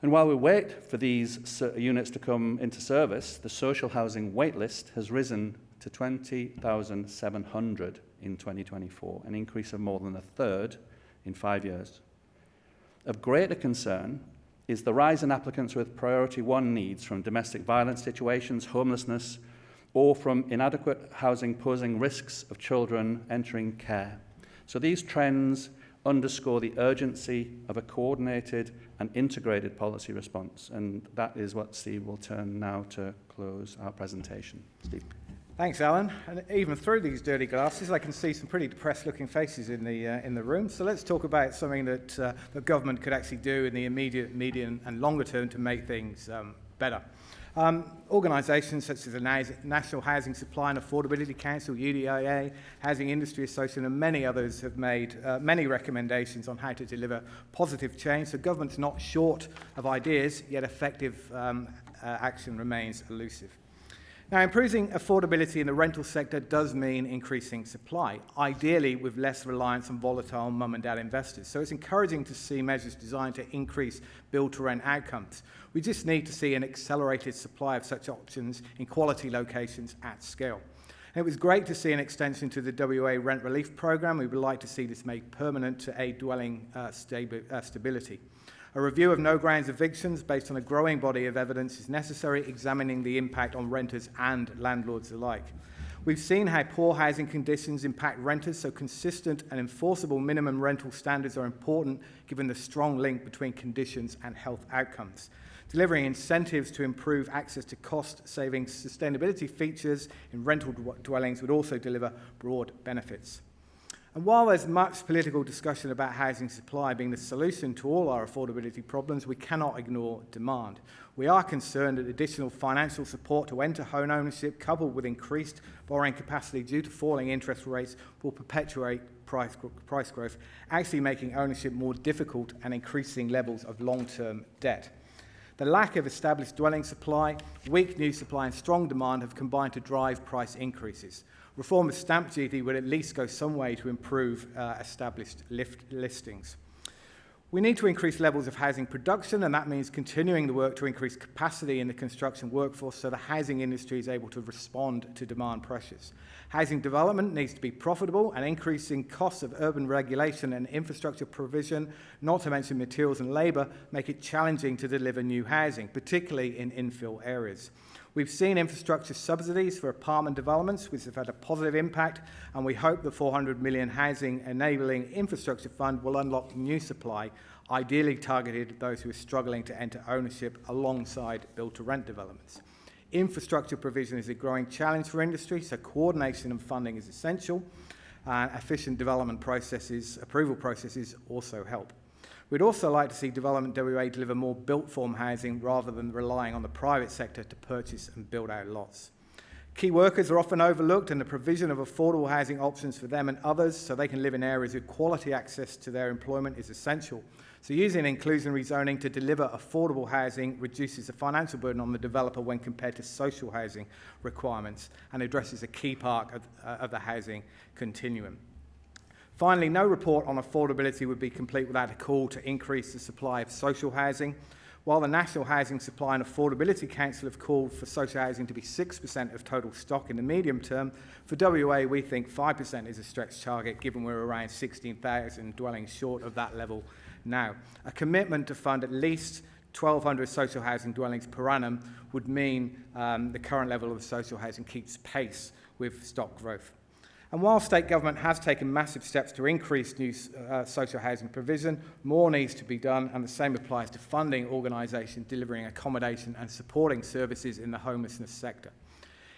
And while we wait for these units to come into service, the social housing waitlist has risen to 20,700 in 2024, an increase of more than a third in 5 years. Of greater concern is the rise in applicants with priority 1 needs from domestic violence situations, homelessness, or from inadequate housing posing risks of children entering care. So these trends underscore the urgency of a coordinated and integrated policy response, and that is what Steve will turn now to close our presentation. Steve. Thanks, Alan. And even through these dirty glasses, I can see some pretty depressed-looking faces in the room. So let's talk about something that the government could actually do in the immediate, medium, and longer term to make things better. Organisations such as the National Housing Supply and Affordability Council, UDIA, Housing Industry Association, and many others have made many recommendations on how to deliver positive change. So government's not short of ideas, yet effective action remains elusive. Now, improving affordability in the rental sector does mean increasing supply, ideally with less reliance on volatile mum and dad investors. So it's encouraging to see measures designed to increase build-to-rent outcomes. We just need to see an accelerated supply of such options in quality locations at scale. And it was great to see an extension to the WA rent relief program. We would like to see this made permanent to aid dwelling stability. A review of no grounds evictions based on a growing body of evidence is necessary, examining the impact on renters and landlords alike. We've seen how poor housing conditions impact renters, so consistent and enforceable minimum rental standards are important given the strong link between conditions and health outcomes. Delivering incentives to improve access to cost-saving sustainability features in rental dwellings would also deliver broad benefits. And while there's much political discussion about housing supply being the solution to all our affordability problems, we cannot ignore demand. We are concerned that additional financial support to enter home ownership, coupled with increased borrowing capacity due to falling interest rates, will perpetuate price growth, actually making ownership more difficult and increasing levels of long-term debt. The lack of established dwelling supply, weak new supply and strong demand have combined to drive price increases. Reform of stamp duty would at least go some way to improve established listings. We need to increase levels of housing production, and that means continuing the work to increase capacity in the construction workforce so the housing industry is able to respond to demand pressures. Housing development needs to be profitable, and increasing costs of urban regulation and infrastructure provision, not to mention materials and labour, make it challenging to deliver new housing, particularly in infill areas. We've seen infrastructure subsidies for apartment developments, which have had a positive impact, and we hope the $400 million Housing Enabling Infrastructure Fund will unlock new supply, ideally targeted at those who are struggling to enter ownership alongside build-to-rent developments. Infrastructure provision is a growing challenge for industry, so coordination and funding is essential, and efficient development processes, approval processes also help. We'd also like to see Development WA deliver more built-form housing rather than relying on the private sector to purchase and build out lots. Key workers are often overlooked, and the provision of affordable housing options for them and others so they can live in areas with quality access to their employment is essential. So using inclusionary zoning to deliver affordable housing reduces the financial burden on the developer when compared to social housing requirements and addresses a key part of the housing continuum. Finally, no report on affordability would be complete without a call to increase the supply of social housing. While the National Housing Supply and Affordability Council have called for social housing to be 6% of total stock in the medium term, for WA we think 5% is a stretch target, given we're around 16,000 dwellings short of that level now. A commitment to fund at least 1,200 social housing dwellings per annum would mean the current level of social housing keeps pace with stock growth. And while state government has taken massive steps to increase new social housing provision, more needs to be done, and the same applies to funding organisations delivering accommodation and supporting services in the homelessness sector.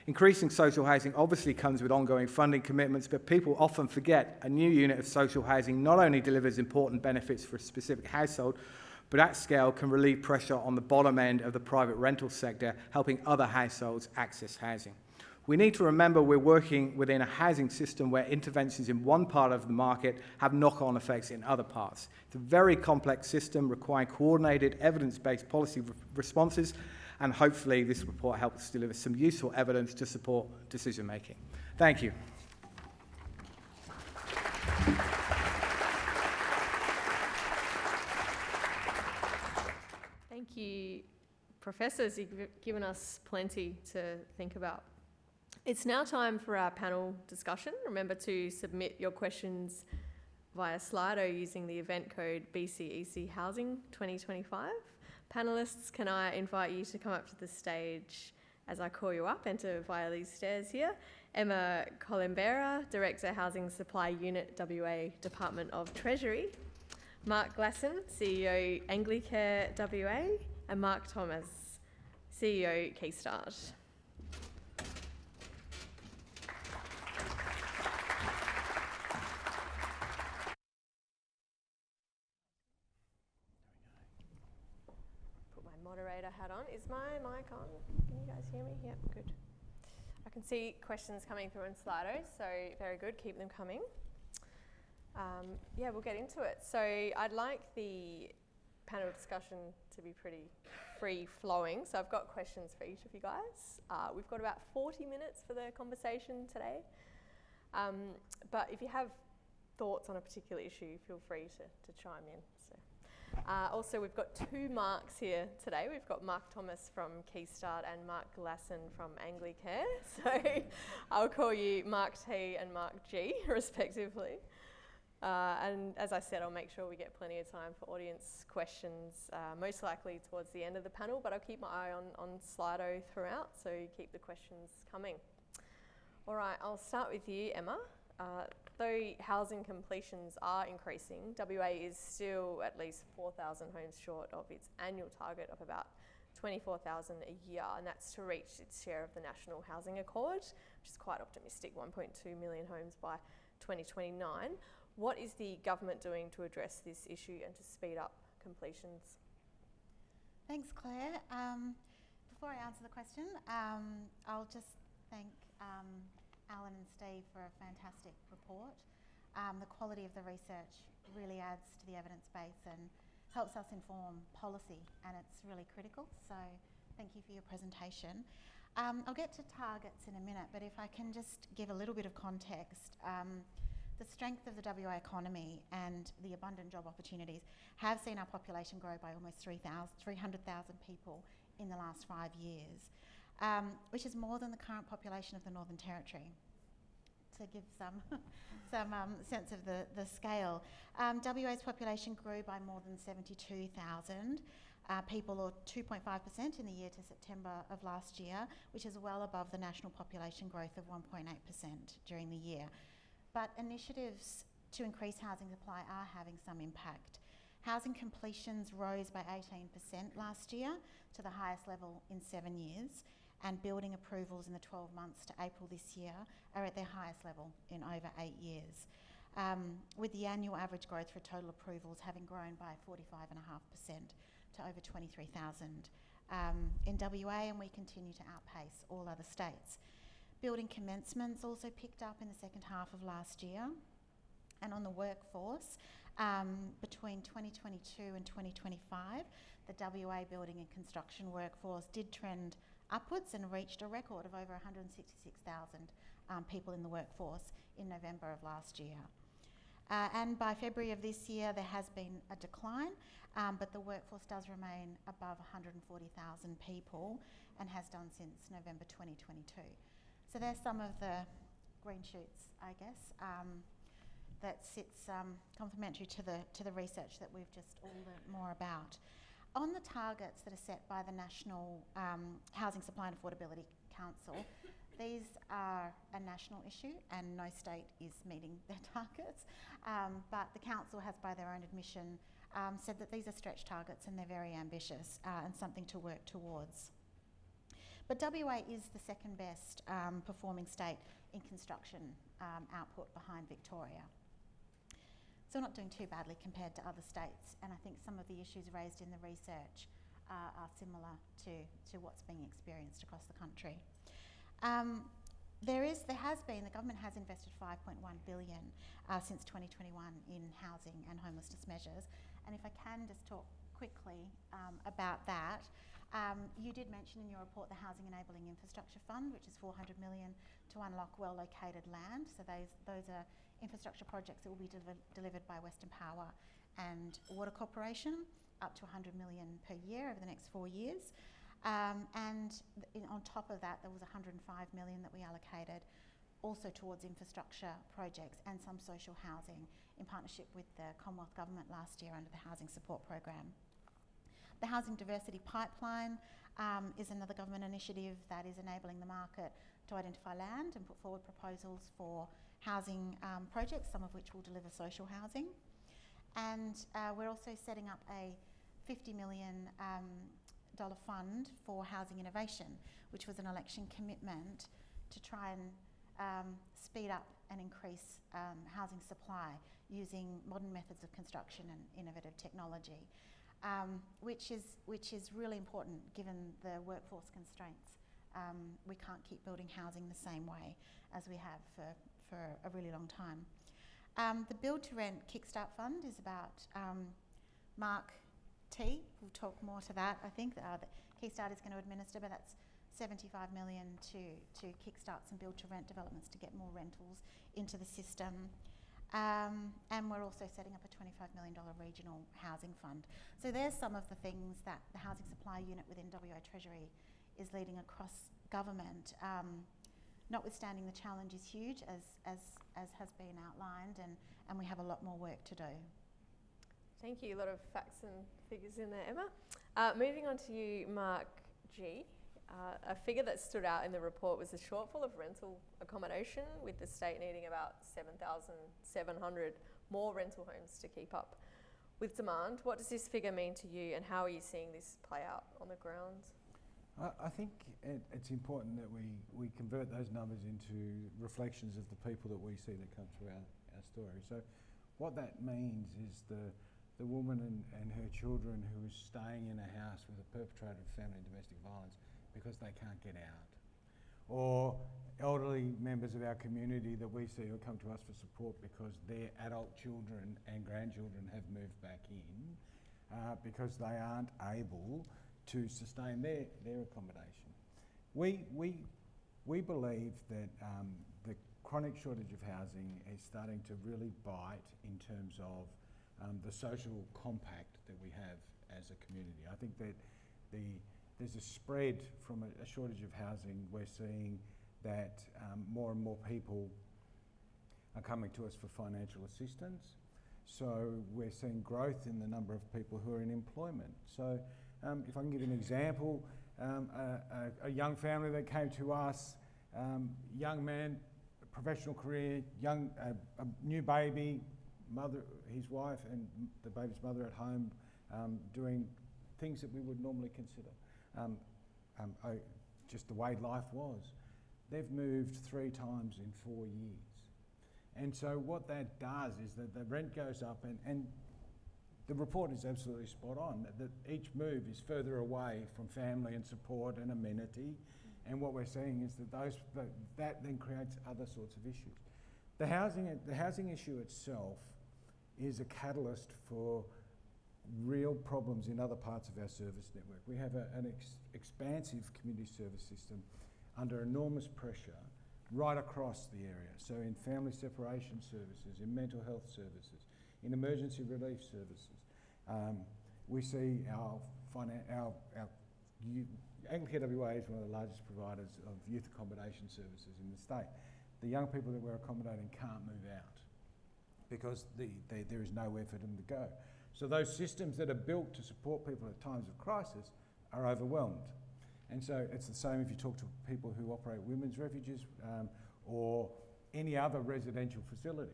Increasing social housing obviously comes with ongoing funding commitments, but people often forget a new unit of social housing not only delivers important benefits for a specific household, but at scale can relieve pressure on the bottom end of the private rental sector, helping other households access housing. We need to remember we're working within a housing system where interventions in one part of the market have knock-on effects in other parts. It's a very complex system requiring coordinated, evidence-based policy responses, and hopefully this report helps deliver some useful evidence to support decision-making. Thank you. Thank you, professors. You've given us plenty to think about. It's now time for our panel discussion. Remember to submit your questions via Slido using the event code BCEC Housing 2025. Panellists, can I invite you to come up to the stage as I call you up? Enter via these stairs here. Emma Colombera, Director Housing Supply Unit WA Department of Treasury. Mark Glasson, CEO Anglicare WA. And Mark Thomas, CEO Keystart. Moderator hat on. Is my mic on? Can you guys hear me? Yep, good. I can see questions coming through in Slido, so very good. Keep them coming. Yeah, we'll get into it. So I'd like the panel discussion to be pretty free-flowing. So I've got questions for each of you guys. We've got about 40 minutes for the conversation today. But if you have thoughts on a particular issue, feel free to chime in. Also, we've got two Marks here today. We've got Mark Thomas from Keystart and Mark Glasson from Anglicare. So I'll call you Mark T and Mark G, respectively. And as I said, I'll make sure we get plenty of time for audience questions, most likely towards the end of the panel, but I'll keep my eye on Slido throughout, so keep the questions coming. All right, I'll start with you, Emma. Though housing completions are increasing, WA is still at least 4,000 homes short of its annual target of about 24,000 a year, and that's to reach its share of the National Housing Accord, which is quite optimistic, 1.2 million homes by 2029. What is the government doing to address this issue and to speed up completions? Thanks, Claire. Before I answer the question, I'll just thank Alan and Steve for a fantastic report. The quality of the research really adds to the evidence base and helps us inform policy, and it's really critical, so thank you for your presentation. I'll get to targets in a minute, but if I can just give a little bit of context. The strength of the WA economy and the abundant job opportunities have seen our population grow by almost 300,000 people in the last 5 years. Which is more than the current population of the Northern Territory, to give some sense of the scale. WA's population grew by more than 72,000 people, or 2.5% in the year to September of last year, which is well above the national population growth of 1.8% during the year. But initiatives to increase housing supply are having some impact. Housing completions rose by 18% last year to the highest level in 7 years, and building approvals in the 12 months to April this year are at their highest level in over 8 years, with the annual average growth for total approvals having grown by 45.5% to over 23,000 in WA, and we continue to outpace all other states. Building commencements also picked up in the second half of last year. And on the workforce, between 2022 and 2025, the WA building and construction workforce did trend upwards and reached a record of over 166,000 people in the workforce in November of last year. And by February of this year, there has been a decline, but the workforce does remain above 140,000 people and has done since November 2022. So there's some of the green shoots, I guess, that sits complementary to the research that we've just all learnt more about. On the targets that are set by the National Housing Supply and Affordability Council, these are a national issue and no state is meeting their targets, but the council has, by their own admission, said that these are stretch targets and they're very ambitious and something to work towards. But WA is the second best performing state in construction output behind Victoria. So we're not doing too badly compared to other states, and I think some of the issues raised in the research are similar to what's being experienced across the country. The government has invested $5.1 billion since 2021 in housing and homelessness measures. And if I can just talk quickly about that, you did mention in your report the Housing Enabling Infrastructure Fund, which is $400 million to unlock well-located land. So those are infrastructure projects that will be delivered by Western Power and Water Corporation, up to $100 million per year over the next 4 years. On top of that, there was $105 million that we allocated also towards infrastructure projects and some social housing in partnership with the Commonwealth Government last year under the Housing Support Program. The Housing Diversity Pipeline is another government initiative that is enabling the market to identify land and put forward proposals for housing projects, some of which will deliver social housing. And we're also setting up a $50 million fund for housing innovation, which was an election commitment to try and speed up and increase housing supply using modern methods of construction and innovative technology, which is really important given the workforce constraints. We can't keep building housing the same way as we have for a really long time. The Build to Rent Kickstart Fund is about Mark T. We'll talk more to that, I think, that Kickstart is going to administer, but that's $75 million to kickstart some build to rent developments to get more rentals into the system. And we're also setting up a $25 million regional housing fund. So there's some of the things that the Housing Supply Unit within WA Treasury is leading across government. Notwithstanding the challenge is huge, as has been outlined, and we have a lot more work to do. Thank you. A lot of facts and figures in there, Emma. Moving on to you, Mark G. A figure that stood out in the report was the shortfall of rental accommodation, with the state needing about 7,700 more rental homes to keep up with demand. What does this figure mean to you, and how are you seeing this play out on the ground? I think it's important that we convert those numbers into reflections of the people that we see that come through our story. So what that means is the woman and her children who is staying in a house with a perpetrator of family and domestic violence because they can't get out, or elderly members of our community that we see who come to us for support because their adult children and grandchildren have moved back in because they aren't able to sustain their accommodation. We believe that the chronic shortage of housing is starting to really bite in terms of the social compact that we have as a community. I think that there's a spread from a shortage of housing. We're seeing that more and more people are coming to us for financial assistance. So we're seeing growth in the number of people who are in employment. So if I can give you an example, a young family that came to us, young man, professional career, a new baby, mother, his wife and the baby's mother at home, doing things that we would normally consider just the way life was. They've moved 3 times in 4 years. And so what that does is that the rent goes up, and the report is absolutely spot on, that each move is further away from family and support and amenity. And what we're seeing is that then creates other sorts of issues. The housing issue itself is a catalyst for real problems in other parts of our service network. We have an expansive community service system under enormous pressure right across the area. So in family separation services, in mental health services, in emergency relief services, we see Anglican WA is one of the largest providers of youth accommodation services in the state. The young people that we're accommodating can't move out because there is nowhere for them to go. So those systems that are built to support people at times of crisis are overwhelmed. And so it's the same if you talk to people who operate women's refuges or any other residential facility.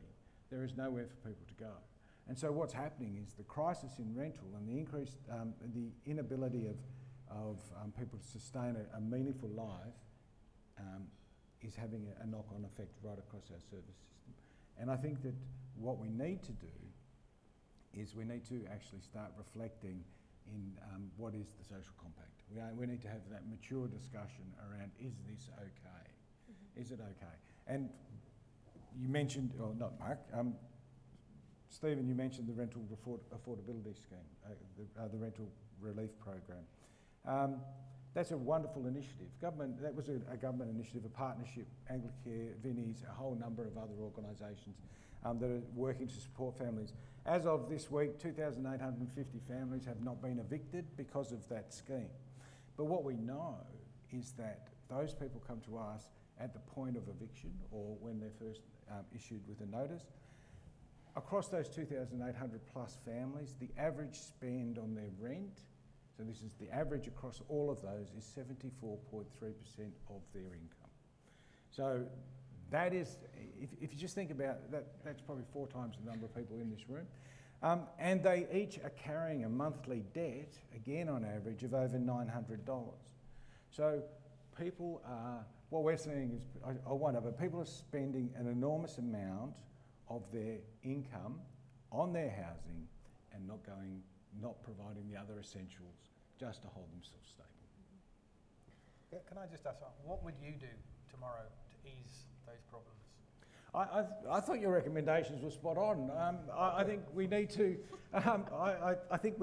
There is nowhere for people to go. And so what's happening is the crisis in rental and the increased, the inability of people to sustain a meaningful life is having a knock-on effect right across our service system. And I think that what we need to do is we need to actually start reflecting in what is the social compact. We need to have that mature discussion around, is this okay? Mm-hmm. Is it okay? And you mentioned, or not Mark, Stephen, you mentioned the rental affordability scheme, the rental relief program. That's a wonderful initiative. That was a government initiative, a partnership, Anglicare, Vinnie's, a whole number of other organisations that are working to support families. As of this week, 2,850 families have not been evicted because of that scheme. But what we know is that those people come to us at the point of eviction or when they're first issued with a notice. Across those 2,800 plus families, the average spend on their rent, so this is the average across all of those, is 74.3% of their income. So that is, if you just think about that, that's probably 4 times the number of people in this room. And they each are carrying a monthly debt, again on average, of over $900. So people are, what we're seeing is, but people are spending an enormous amount of their income on their housing and not providing the other essentials just to hold themselves stable. Can I just ask, what would you do tomorrow to ease those problems? I thought your recommendations were spot on. I think we need to, I think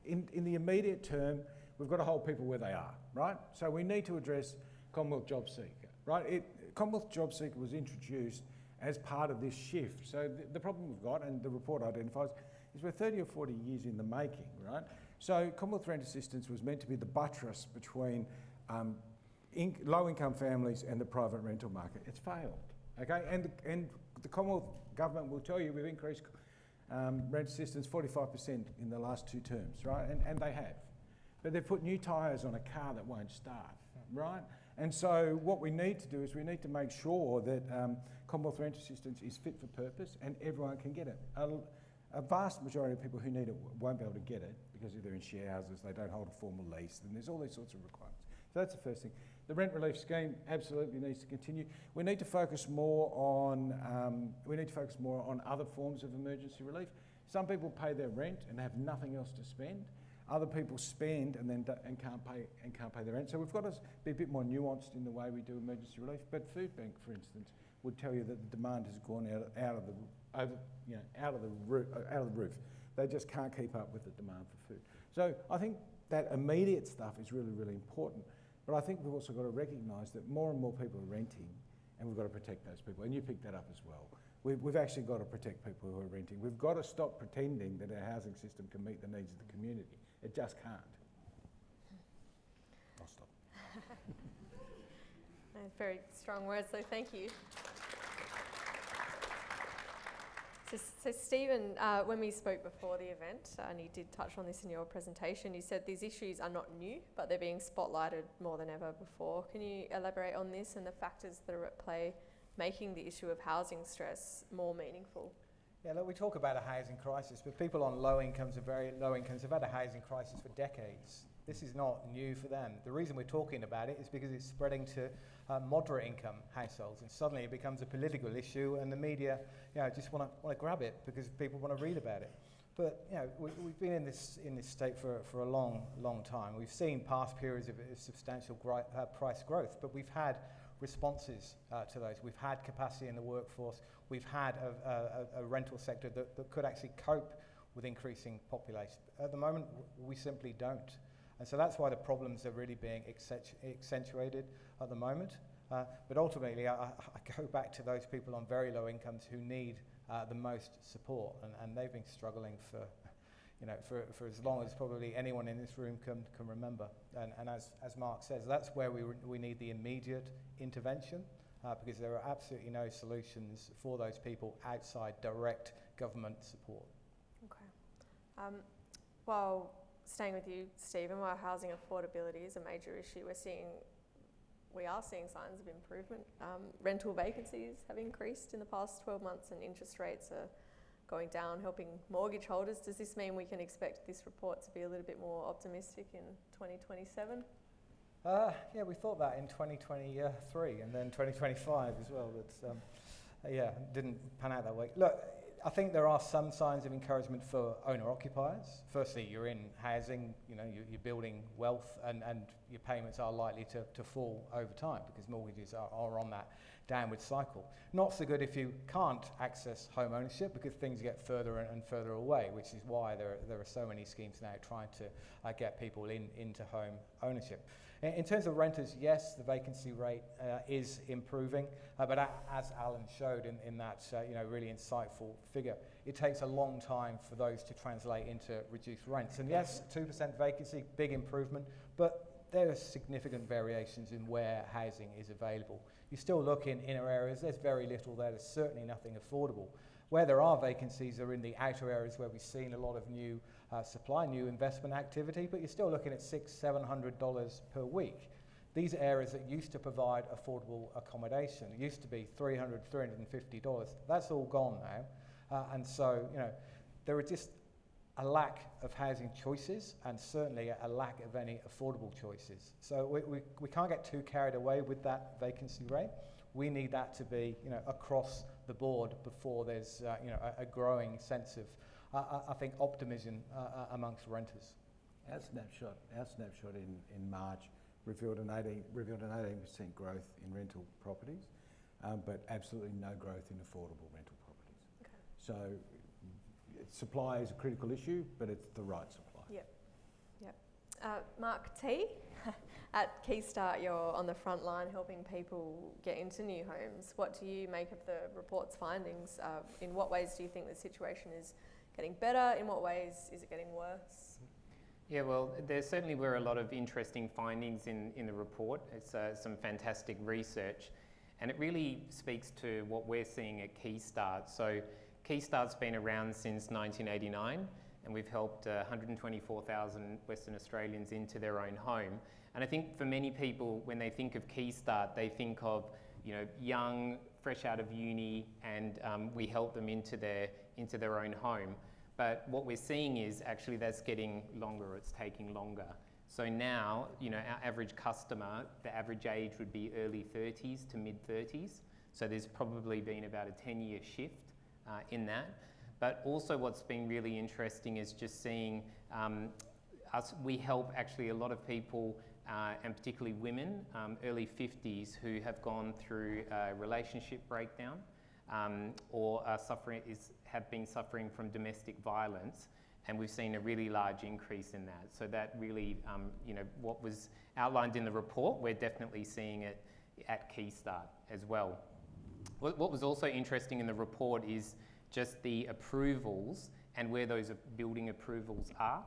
in the immediate term, we've got to hold people where they are, right? So we need to address Commonwealth Job Seeker, right? Commonwealth Job Seeker was introduced as part of this shift. So the problem we've got, and the report identifies, is we're 30 or 40 years in the making, right? So Commonwealth Rent Assistance was meant to be the buttress between low-income families and the private rental market. It's failed, okay? And the Commonwealth Government will tell you we've increased rent assistance 45% in the last 2 terms, right? And they have. But they've put new tyres on a car that won't start, right? And so what we need to do is we need to make sure that Commonwealth Rent Assistance is fit for purpose and everyone can get it. A vast majority of people who need it won't be able to get it because if they're in share houses, they don't hold a formal lease, and there's all these sorts of requirements. So that's the first thing. The rent relief scheme absolutely needs to continue. We need to focus more on other forms of emergency relief. Some people pay their rent and have nothing else to spend. Other people spend and can't pay their rent. So we've got to be a bit more nuanced in the way we do emergency relief. But Food Bank, for instance, would tell you that the demand has gone out of the roof. They just can't keep up with the demand for food. So I think that immediate stuff is really, really important. But I think we've also got to recognise that more and more people are renting, and we've got to protect those people. And you picked that up as well. We've actually got to protect people who are renting. We've got to stop pretending that our housing system can meet the needs of the community. It just can't. I'll stop. Very strong words, so thank you. So Stephen, when we spoke before the event, and you did touch on this in your presentation, you said these issues are not new, but they're being spotlighted more than ever before. Can you elaborate on this and the factors that are at play making the issue of housing stress more meaningful? Yeah, look, we talk about a housing crisis, but people on low incomes or very low incomes have had a housing crisis for decades. This is not new for them. The reason we're talking about it is because it's spreading to moderate income households, and suddenly it becomes a political issue, and the media, just want to grab it because people want to read about it. But we've been in this state for a long time. We've seen past periods of substantial price growth, but we've had responses to those. We've had capacity in the workforce. We've had a rental sector that could actually cope with increasing population. At the moment, we simply don't. And so that's why the problems are really being accentuated at the moment. But ultimately, I go back to those people on very low incomes who need the most support, and they've been struggling for as long as probably anyone in this room can remember. And as Mark says, that's where we need the immediate intervention, because there are absolutely no solutions for those people outside direct government support. Okay. While staying with you, Stephen, while housing affordability is a major issue, we are seeing signs of improvement. Rental vacancies have increased in the past 12 months and interest rates are going down, helping mortgage holders. Does this mean we can expect this report to be a little bit more optimistic in 2027? Yeah, we thought that in 2023 and then 2025 as well, but yeah, didn't pan out that way. Look, I think there are some signs of encouragement for owner-occupiers. Firstly, you're in housing, you're building wealth, and your payments are likely to fall over time because mortgages are on that downward cycle. Not so good if you can't access home ownership because things get further and further away, which is why there are so many schemes now trying to get people into home ownership. In terms of renters, yes, the vacancy rate is improving, but as Alan showed in that really insightful figure, it takes a long time for those to translate into reduced rents. And yes, 2% vacancy, big improvement, but there are significant variations in where housing is available. You still look in inner areas, there's very little there, there's certainly nothing affordable. Where there are vacancies are in the outer areas where we've seen a lot of new supply, new investment activity, but you're still looking at $600-700 per week. These are areas that used to provide affordable accommodation. It used to be $300-350. That's all gone now. And so, there are just a lack of housing choices and certainly a lack of any affordable choices. So we can't get too carried away with that vacancy rate. We need that to be, across the board before there's, a growing sense of, I think, optimism amongst renters. Our snapshot in March revealed an 18% growth in rental properties, but absolutely no growth in affordable rental properties. Okay. So supply is a critical issue, but it's the right supply. Yep. Mark T, at Keystart, you're on the front line helping people get into new homes. What do you make of the report's findings? In what ways do you think the situation is getting better? In what ways is it getting worse? Yeah, well, there certainly were a lot of interesting findings in the report. It's some fantastic research, and it really speaks to what we're seeing at Keystart. So Keystart's been around since 1989, and we've helped 124,000 Western Australians into their own home. And I think for many people, when they think of Keystart, they think of, young, fresh out of uni, and we help them into their own home. But what we're seeing is actually that's getting longer, it's taking longer. So now, our average customer, the average age would be early 30s to mid 30s. So there's probably been about a 10-year shift in that. But also what's been really interesting is just seeing we help actually a lot of people, and particularly women, early 50s, who have gone through a relationship breakdown or have been suffering from domestic violence, and we've seen a really large increase in that. So that really, what was outlined in the report, we're definitely seeing it at Keystart as well. What was also interesting in the report is just the approvals and where those building approvals are.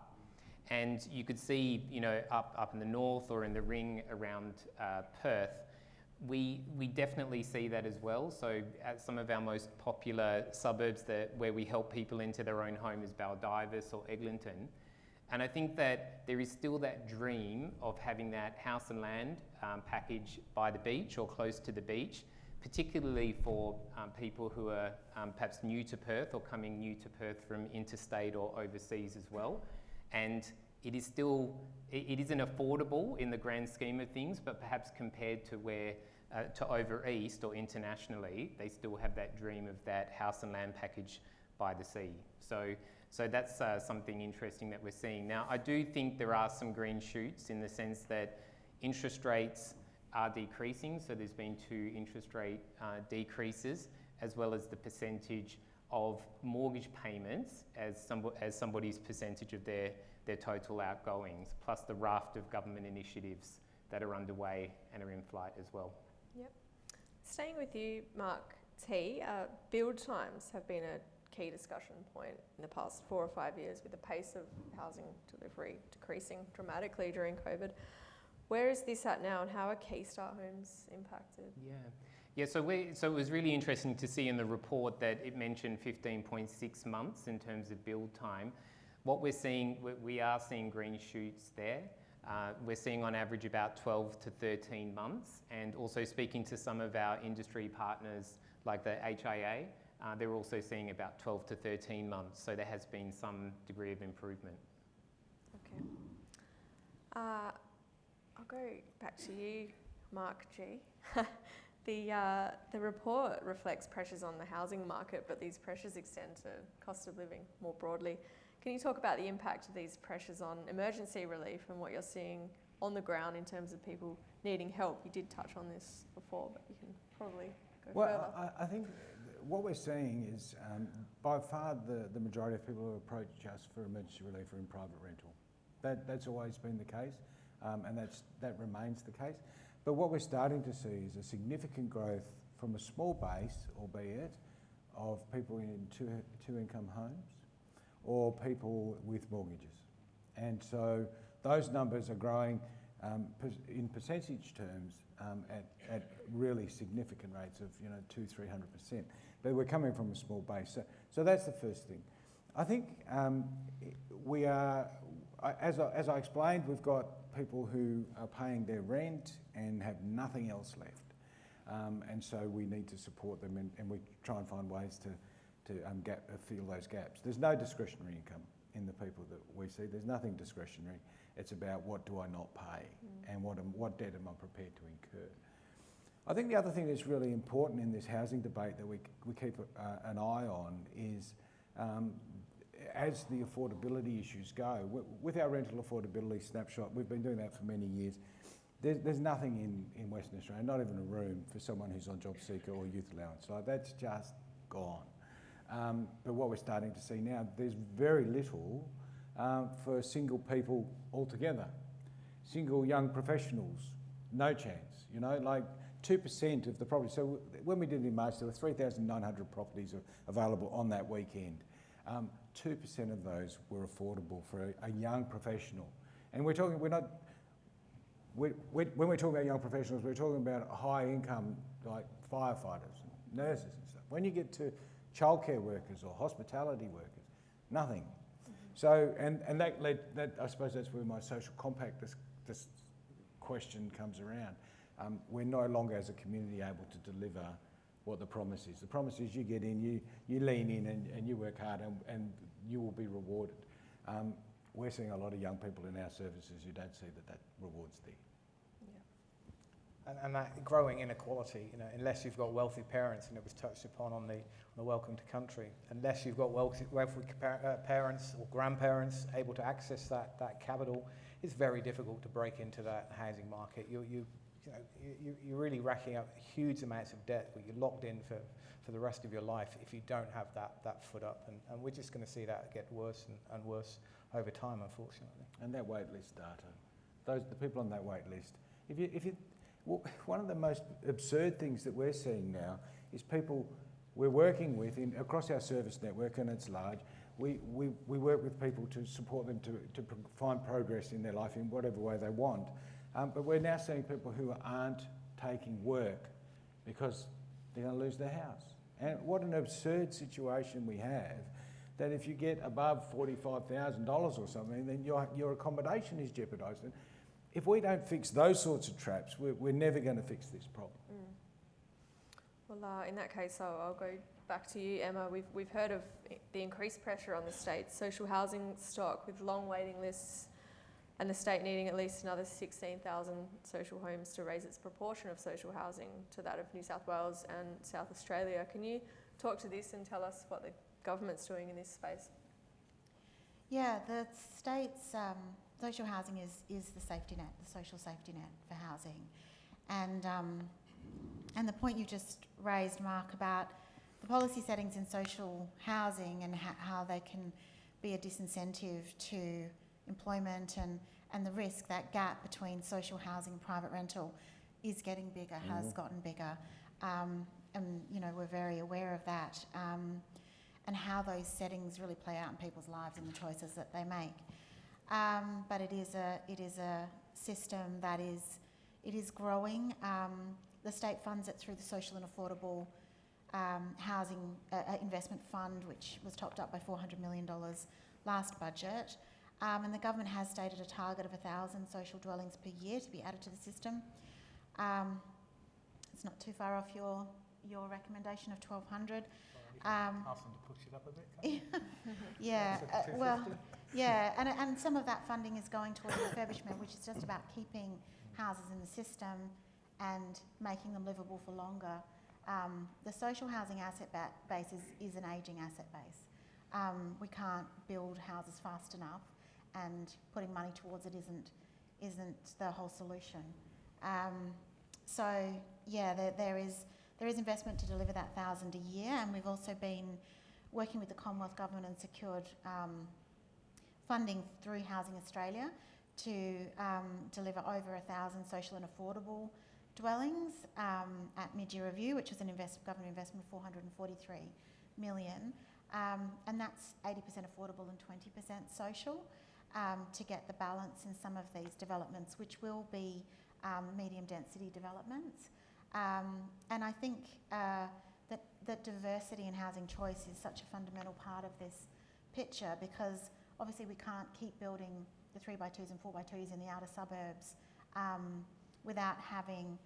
And you could see, up in the north or in the ring around Perth, we definitely see that as well. So at some of our most popular suburbs where we help people into their own home is Baldivis or Eglinton. And I think that there is still that dream of having that house and land package by the beach or close to the beach, particularly for people who are perhaps new to Perth or coming new to Perth from interstate or overseas as well. And it isn't affordable in the grand scheme of things, but perhaps compared to to over east or internationally, they still have that dream of that house and land package by the sea. So that's something interesting that we're seeing. Now, I do think there are some green shoots in the sense that interest rates are decreasing. So there's been 2 interest rate decreases, as well as the percentage of mortgage payments as somebody's percentage of their total outgoings, plus the raft of government initiatives that are underway and are in flight as well. Yep. Staying with you, Mark T, build times have been a key discussion point in the past 4 or 5 years, with the pace of housing delivery decreasing dramatically during COVID. Where is this at now, and how are Keystar homes impacted? Yeah, so it was really interesting to see in the report that it mentioned 15.6 months in terms of build time. What we're seeing, we are seeing green shoots there. We're seeing on average about 12 to 13 months, and also speaking to some of our industry partners like the HIA, they're also seeing about 12 to 13 months, so there has been some degree of improvement. Okay. I'll go back to you, Mark G. The report reflects pressures on the housing market, but these pressures extend to cost of living more broadly. Can you talk about the impact of these pressures on emergency relief and what you're seeing on the ground in terms of people needing help? You did touch on this before, but you can probably go further. Well, I think what we're seeing is by far the majority of people who approach us for emergency relief are in private rental. That's always been the case, and that remains the case. But what we're starting to see is a significant growth from a small base, albeit, of people in two-income homes or people with mortgages. And so those numbers are growing in percentage terms at really significant rates of 200-300%. But we're coming from a small base. So that's the first thing. I think we are, as I explained, we've got people who are paying their rent and have nothing else left. And so we need to support them, and we try and find ways to fill those gaps. There's no discretionary income in the people that we see. There's nothing discretionary. It's about what do I not pay and what debt am I prepared to incur. I think the other thing that's really important in this housing debate that we keep an eye on is as the affordability issues go, with our rental affordability snapshot, we've been doing that for many years. There's nothing in Western Australia, not even a room for someone who's on job seeker or youth allowance. Like, that's just gone. But what we're starting to see now, there's very little for single people altogether. Single young professionals, no chance. Like 2% of the property. So when we did it in March, there were 3,900 properties available on that weekend. 2% of those were affordable for a young professional. And when we're talking about young professionals, we're talking about high income, like firefighters, nurses and stuff. When you get to childcare workers or hospitality workers, nothing. So, and that I suppose that's where my social compact, this question comes around. We're no longer as a community able to deliver what the promise is. The promise is you get in, you lean in and you work hard and you will be rewarded. We're seeing a lot of young people in our services who don't see that reward's there. And that growing inequality, unless you've got wealthy parents, and it was touched upon on the Welcome to Country, unless you've got wealthy parents or grandparents able to access that capital, it's very difficult to break into that housing market. You're really racking up huge amounts of debt that you're locked in for the rest of your life if you don't have that foot up. And we're just going to see that get worse and worse over time, unfortunately. And that wait list data, the people on that wait list, one of the most absurd things that we're seeing now is people we're working with across our service network, and it's large. We work with people to support them to find progress in their life in whatever way they want. But we're now seeing people who aren't taking work because they're going to lose their house. And what an absurd situation we have, that if you get above $45,000 or something, then your accommodation is jeopardised. And if we don't fix those sorts of traps, we're never going to fix this problem. Well, in that case, I'll go back to you, Emma. We've heard of the increased pressure on the state's social housing stock with long waiting lists, and the state needing at least another 16,000 social homes to raise its proportion of social housing to that of New South Wales and South Australia. Can you talk to this and tell us what the government's doing in this space? Yeah, the state's social housing is the safety net, the social safety net for housing. And the point you just raised, Mark, about the policy settings in social housing and how they can be a disincentive to employment and the risk, that gap between social housing and private rental is getting bigger, has gotten bigger, and you know, we're very aware of that, and how those settings really play out in people's lives and the choices that they make. But it is a system that is growing. The state funds it through the Social and Affordable Housing Investment Fund, which was topped up by $400 million last budget. And the government has stated a target of 1,000 social dwellings per year to be added to the system. It's not too far off your recommendation of 1,200. Ask them to push it up a bit. Yeah, yeah, and some of that funding is going towards refurbishment, which is just about keeping houses in the system and making them livable for longer. The social housing asset base is an ageing asset base. We can't build houses fast enough, and putting money towards it isn't the whole solution. So yeah, there is investment to deliver that 1,000 a year, and we've also been working with the Commonwealth Government and secured funding through Housing Australia to deliver over 1,000 social and affordable dwellings at mid-year review, which was an government investment of $443 million, and that's 80% affordable and 20% social, to get the balance in some of these developments, which will be medium density developments. And I think that diversity in housing choice is such a fundamental part of this picture, because obviously we can't keep building the 3x2s and 4x2s in the outer suburbs without having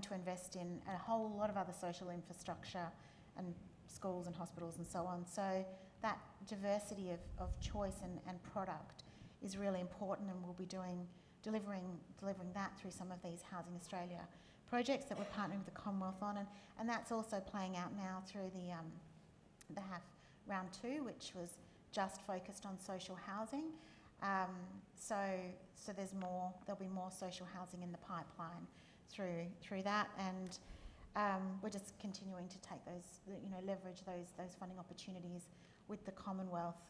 to invest in a whole lot of other social infrastructure and schools and hospitals and so on. So that diversity of choice and product is really important, and we'll be delivering that through some of these Housing Australia projects that we're partnering with the Commonwealth on, and that's also playing out now through the HAF round 2, which was just focused on social housing. So there'll be more social housing in the pipeline through that, and we're just continuing to take those, leverage those funding opportunities with the Commonwealth,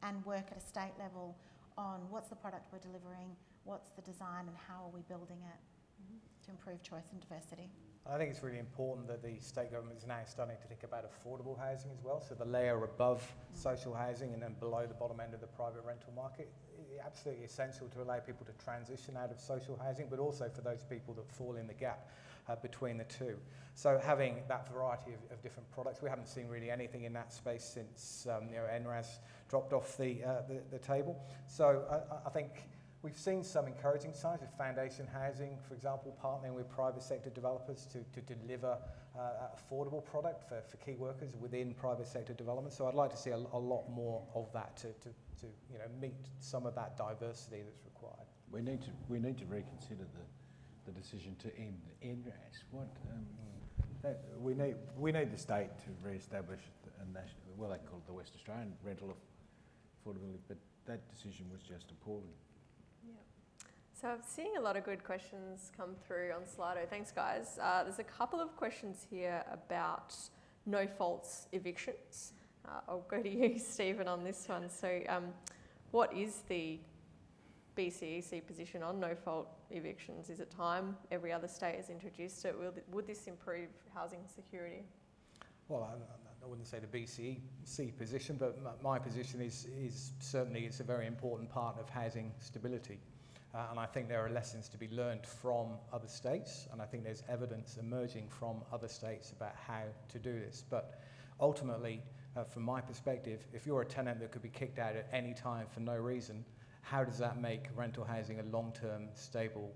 and work at a state level on what's the product we're delivering, what's the design, and how are we building it to improve choice and diversity. I think it's really important that the state government is now starting to think about affordable housing as well. So the layer above social housing and then below the bottom end of the private rental market, it's absolutely essential to allow people to transition out of social housing, but also for those people that fall in the gap between the two. So having that variety of different products, we haven't seen really anything in that space since NRAS dropped off the table. So I think we've seen some encouraging signs with foundation housing, for example, partnering with private sector developers to deliver affordable product for key workers within private sector development. So I'd like to see a lot more of that to meet some of that diversity that's required. We need to reconsider the decision to end NRAS. We need the state to re-establish a national, well, they call it the West Australian rental affordability, but that decision was just appalling. So I'm seeing a lot of good questions come through on Slido. Thanks, guys. There's a couple of questions here about no-faults evictions. I'll go to you, Stephen, on this one. So what is the BCEC position on no-fault evictions? Is it time? Every other state has introduced it. Would this improve housing security? Well, I wouldn't say the BCEC position, but my position is certainly it's a very important part of housing stability. And I think there are lessons to be learned from other states, and I think there's evidence emerging from other states about how to do this. But ultimately, from my perspective, if you're a tenant that could be kicked out at any time for no reason, how does that make rental housing a long-term, stable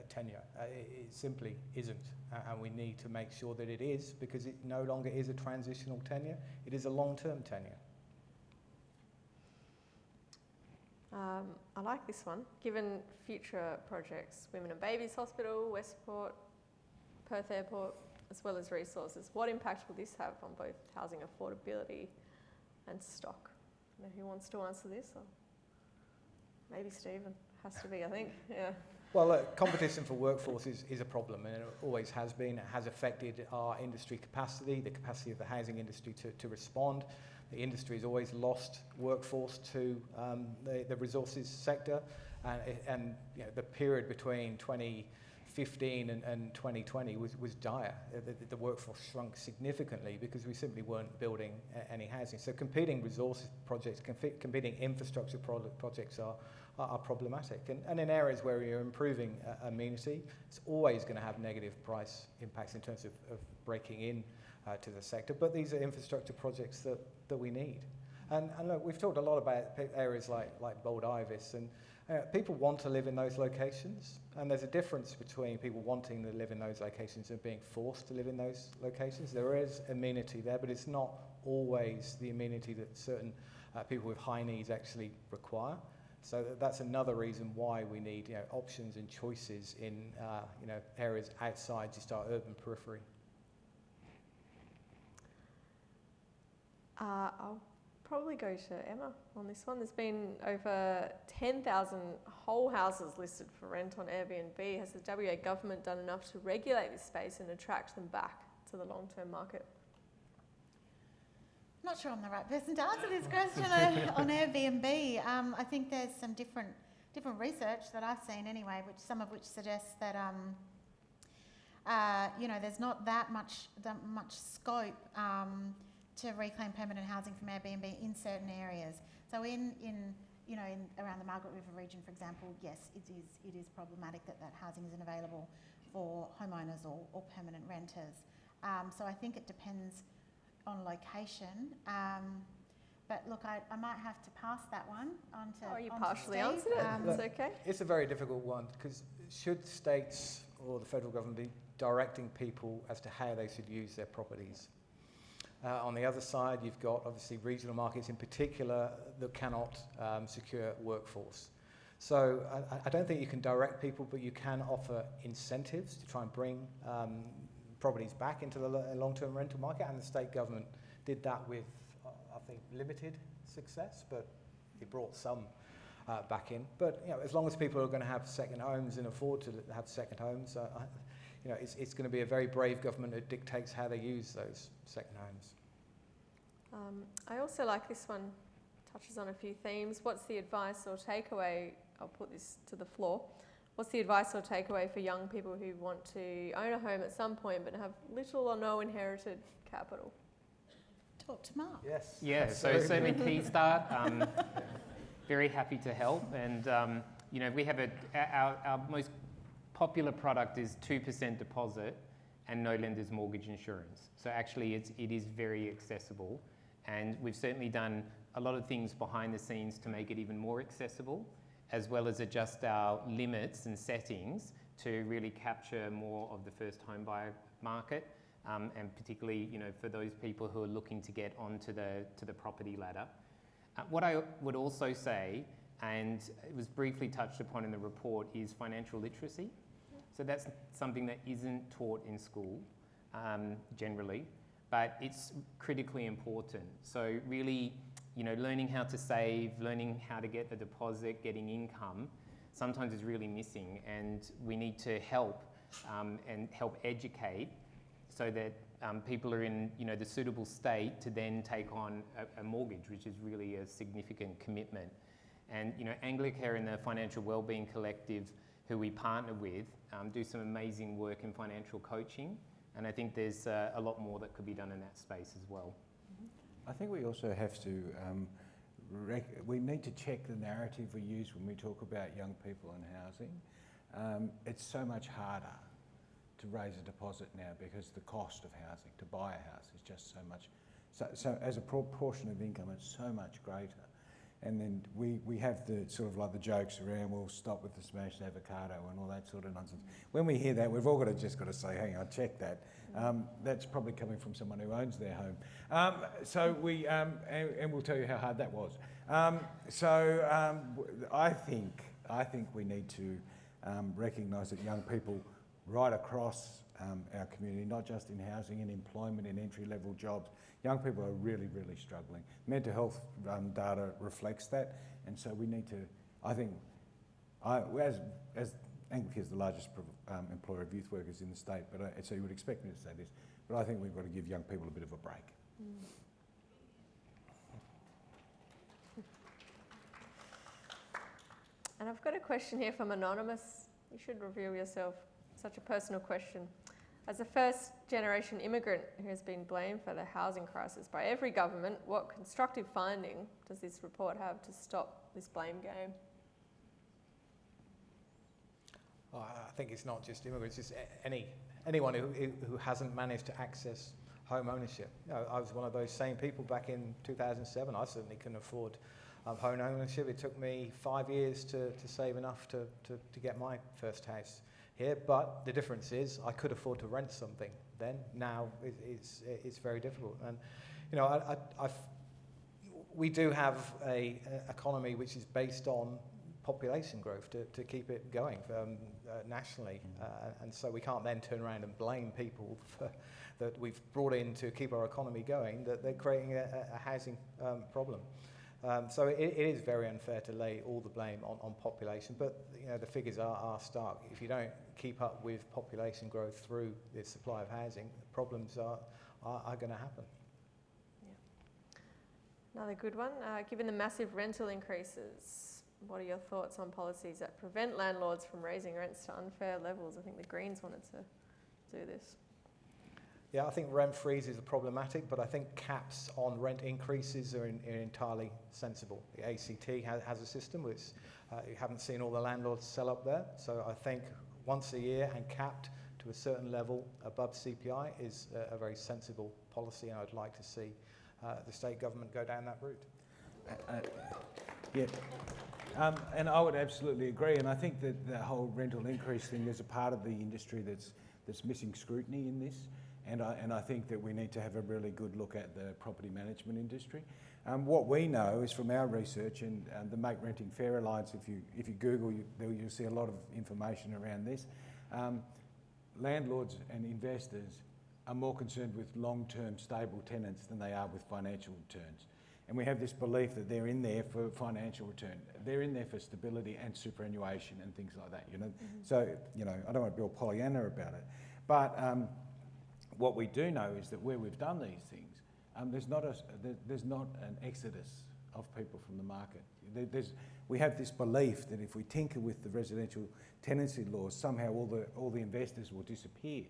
tenure? It simply isn't, and we need to make sure that it is, because it no longer is a transitional tenure, it is a long-term tenure. I like this one. Given future projects, Women and Babies Hospital, Westport, Perth Airport, as well as resources, what impact will this have on both housing affordability and stock? I don't know who wants to answer this, or maybe Stephen has to be, I think. Yeah. Well, look, competition for workforce is a problem, and it always has been. It has affected our industry capacity, the capacity of the housing industry to respond. The industry has always lost workforce to the resources sector, and the period between 2015 15 and 2020 was dire. The workforce shrunk significantly because we simply weren't building any housing. So competing resource projects, competing infrastructure projects are problematic. And in areas where you're improving amenity, it's always going to have negative price impacts in terms of breaking in to the sector. But these are infrastructure projects that we need. And look, we've talked a lot about areas like Bold Ivis, and people want to live in those locations, and there's a difference between people wanting to live in those locations and being forced to live in those locations. There is amenity there, but it's not always the amenity that certain people with high needs actually require. So that's another reason why we need options and choices in areas outside just our urban periphery. I'll probably go to Emma on this one. There's been over 10,000 whole houses listed for rent on Airbnb. Has the WA government done enough to regulate this space and attract them back to the long-term market? I'm not sure I'm the right person to answer this question on Airbnb. I think there's some different research that I've seen anyway, some of which suggests that there's not that much scope to reclaim permanent housing from Airbnb in certain areas. So in around the Margaret River region, for example, yes, it is problematic that housing isn't available for homeowners or permanent renters. So I think it depends on location. But look, I might have to pass that one on to you on partially to Steve. answered it. It's okay. It's a very difficult one, because should states or the federal government be directing people as to how they should use their properties? On the other side, you've got obviously regional markets in particular that cannot secure workforce. So I don't think you can direct people, but you can offer incentives to try and bring properties back into the long-term rental market, and the state government did that with, I think, limited success, but it brought some back in. But as long as people are going to have second homes and afford to have second homes, it's going to be a very brave government that dictates how they use those second homes. I also like this one, touches on a few themes. What's the advice or takeaway? I'll put this to the floor. What's the advice or takeaway for young people who want to own a home at some point but have little or no inherited capital? Talk to Mark. Yes. Yeah, so certainly Key Start, very happy to help. And, we have our most popular product is 2% deposit and no lender's mortgage insurance. So actually it is very accessible, and we've certainly done a lot of things behind the scenes to make it even more accessible, as well as adjust our limits and settings to really capture more of the first home buyer market, and particularly for those people who are looking to get onto the property ladder. What I would also say, and it was briefly touched upon in the report, is financial literacy. So that's something that isn't taught in school generally, but it's critically important. So really, learning how to save, learning how to get a deposit, getting income, sometimes is really missing, and we need to help and help educate so that people are in the suitable state to then take on a mortgage, which is really a significant commitment. And Anglicare and the Financial Wellbeing Collective, who we partner with, do some amazing work in financial coaching, and I think there's a lot more that could be done in that space as well. I think we also have to, we need to check the narrative we use when we talk about young people and housing. It's so much harder to raise a deposit now because the cost of housing, to buy a house, is just so much, so as a proportion of income, it's so much greater. And then we have the sort of like the jokes around, we'll stop with the smashed avocado and all that sort of nonsense. When we hear that, we've all just got to say, hang on, check that. That's probably coming from someone who owns their home. So we, and we'll tell you how hard that was. I think we need to recognise that young people right across our community, not just in housing, in employment, in entry-level jobs, young people are really, really struggling. Mental health data reflects that, and so we need to, I think, as Anglicare is the largest employer of youth workers in the state, but so you would expect me to say this, but I think we've got to give young people a bit of a break. And I've got a question here from Anonymous. You should reveal yourself such a personal question. As a first-generation immigrant who has been blamed for the housing crisis by every government, what constructive finding does this report have to stop this blame game? I think it's not just immigrants, it's anyone who hasn't managed to access home ownership. You know, I was one of those same people back in 2007. I certainly couldn't afford home ownership. It took me 5 years to save enough to get my first house here. But the difference is I could afford to rent something then. Now it's very difficult. And you know, we do have a economy which is based on population growth to keep it going nationally, and so we can't then turn around and blame people that we've brought in to keep our economy going, that they're creating a housing problem. So it is very unfair to lay all the blame on population, but you know, the figures are stark. If you don't keep up with population growth through the supply of housing, problems are going to happen. Yeah. Another good one. Given the massive rental increases, what are your thoughts on policies that prevent landlords from raising rents to unfair levels? I think the Greens wanted to do this. Yeah, I think rent freezes are problematic, but I think caps on rent increases are entirely sensible. The ACT has a system which you haven't seen all the landlords sell up there. So I think once a year and capped to a certain level above CPI is a very sensible policy, and I'd like to see the state government go down that route. Yeah. And I would absolutely agree, and I think that the whole rental increase thing is a part of the industry that's missing scrutiny in this, and I think that we need to have a really good look at the property management industry. What we know is from our research and the Make Renting Fair Alliance, if you Google, you'll see a lot of information around this. Landlords and investors are more concerned with long-term stable tenants than they are with financial returns. And we have this belief that they're in there for financial return. They're in there for stability and superannuation and things like that, you know. Mm-hmm. So, you know, I don't want to be all Pollyanna about it. But what we do know is that where we've done these things, there's not an exodus of people from the market. We have this belief that if we tinker with the residential tenancy laws, somehow all the investors will disappear.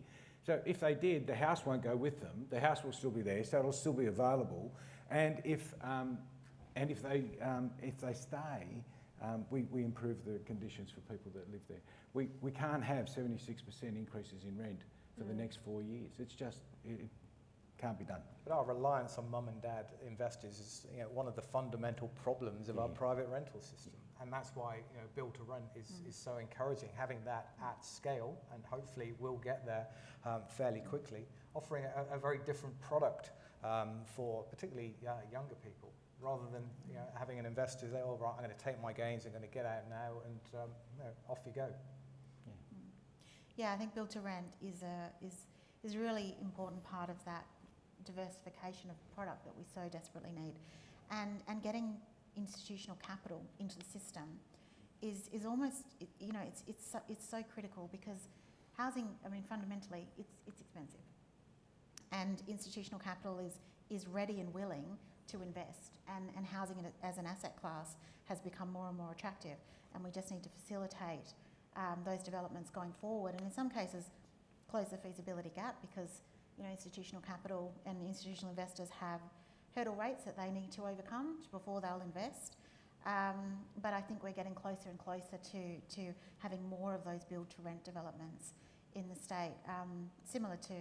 So if they did, the house won't go with them. The house will still be there, so it'll still be available. And if they stay, we improve the conditions for people that live there. We can't have 76% increases in rent for the next 4 years. It's just, it can't be done. But our reliance on mum and dad investors is, you know, one of the fundamental problems of our private rental system. And that's why, you know, build to rent is so encouraging, having that at scale, and hopefully we'll get there fairly quickly, offering a very different product for particularly younger people, rather than, you know, having an investor say, oh, right, I'm going to take my gains, I'm going to get out now, and you know, off you go. Yeah, I think build to rent is a really important part of that diversification of product that we so desperately need, and getting institutional capital into the system is almost, you know, it's so critical, because housing, I mean, fundamentally it's expensive, and institutional capital is ready and willing to invest, and housing as an asset class has become more and more attractive, and we just need to facilitate those developments going forward, and in some cases close the feasibility gap, because, you know, institutional capital and institutional investors have hurdle rates that they need to overcome before they'll invest. But I think we're getting closer and closer to having more of those build-to-rent developments in the state, similar to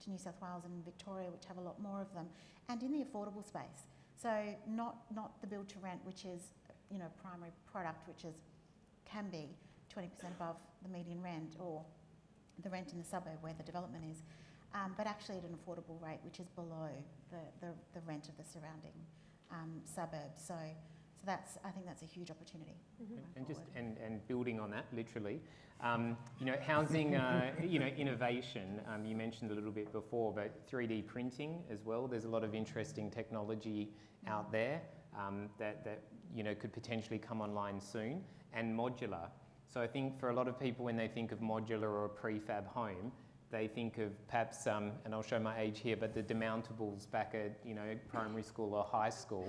New South Wales and Victoria, which have a lot more of them, and in the affordable space. So not the build-to-rent, which is, you know, primary product, which can be 20% above the median rent, or the rent in the suburb where the development is, but actually at an affordable rate, which is below the rent of the surrounding suburbs. So I think that's a huge opportunity. Mm-hmm. And building on that, literally, you know, housing, you know, innovation. You mentioned a little bit before, but 3D printing as well. There's a lot of interesting technology out there that you know, could potentially come online soon, and modular. So I think for a lot of people, when they think of modular or a prefab home, they think of perhaps, and I'll show my age here, but the demountables back at, you know, primary school or high school.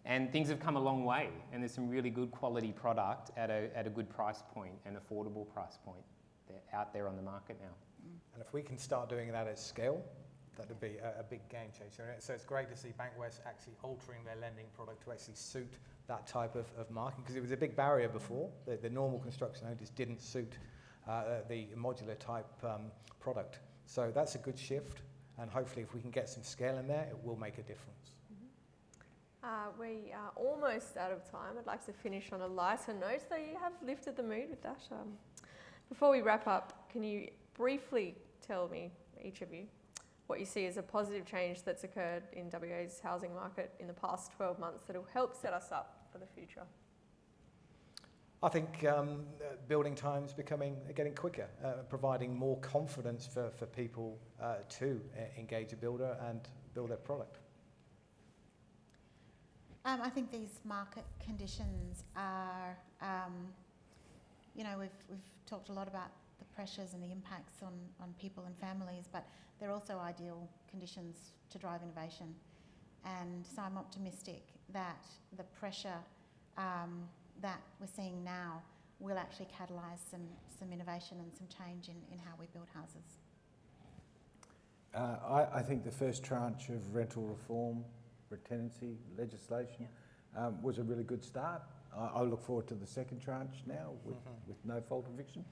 And things have come a long way, and there's some really good quality product at a good price point, an affordable price point. they're out there on the market now. And if we can start doing that at scale, that would be a big game changer. So it's great to see Bankwest actually altering their lending product to actually suit that type of market, because it was a big barrier before. The normal construction loan just didn't suit the modular type product. So that's a good shift, and hopefully if we can get some scale in there, it will make a difference. We are almost out of time. I'd like to finish on a lighter note, though you have lifted the mood with that. Before we wrap up, can you briefly tell me, each of you, what you see as a positive change that's occurred in WA's housing market in the past 12 months that will help set us up for the future? I think building times getting quicker, providing more confidence for people to engage a builder and build their product. I think these market conditions are, we've talked a lot about the pressures and the impacts on people and families, but they're also ideal conditions to drive innovation. And so I'm optimistic that the pressure that we're seeing now will actually catalyse some innovation and some change in how we build houses. I think the first tranche of rental reform, tenancy legislation was a really good start. I look forward to the second tranche now with no fault eviction.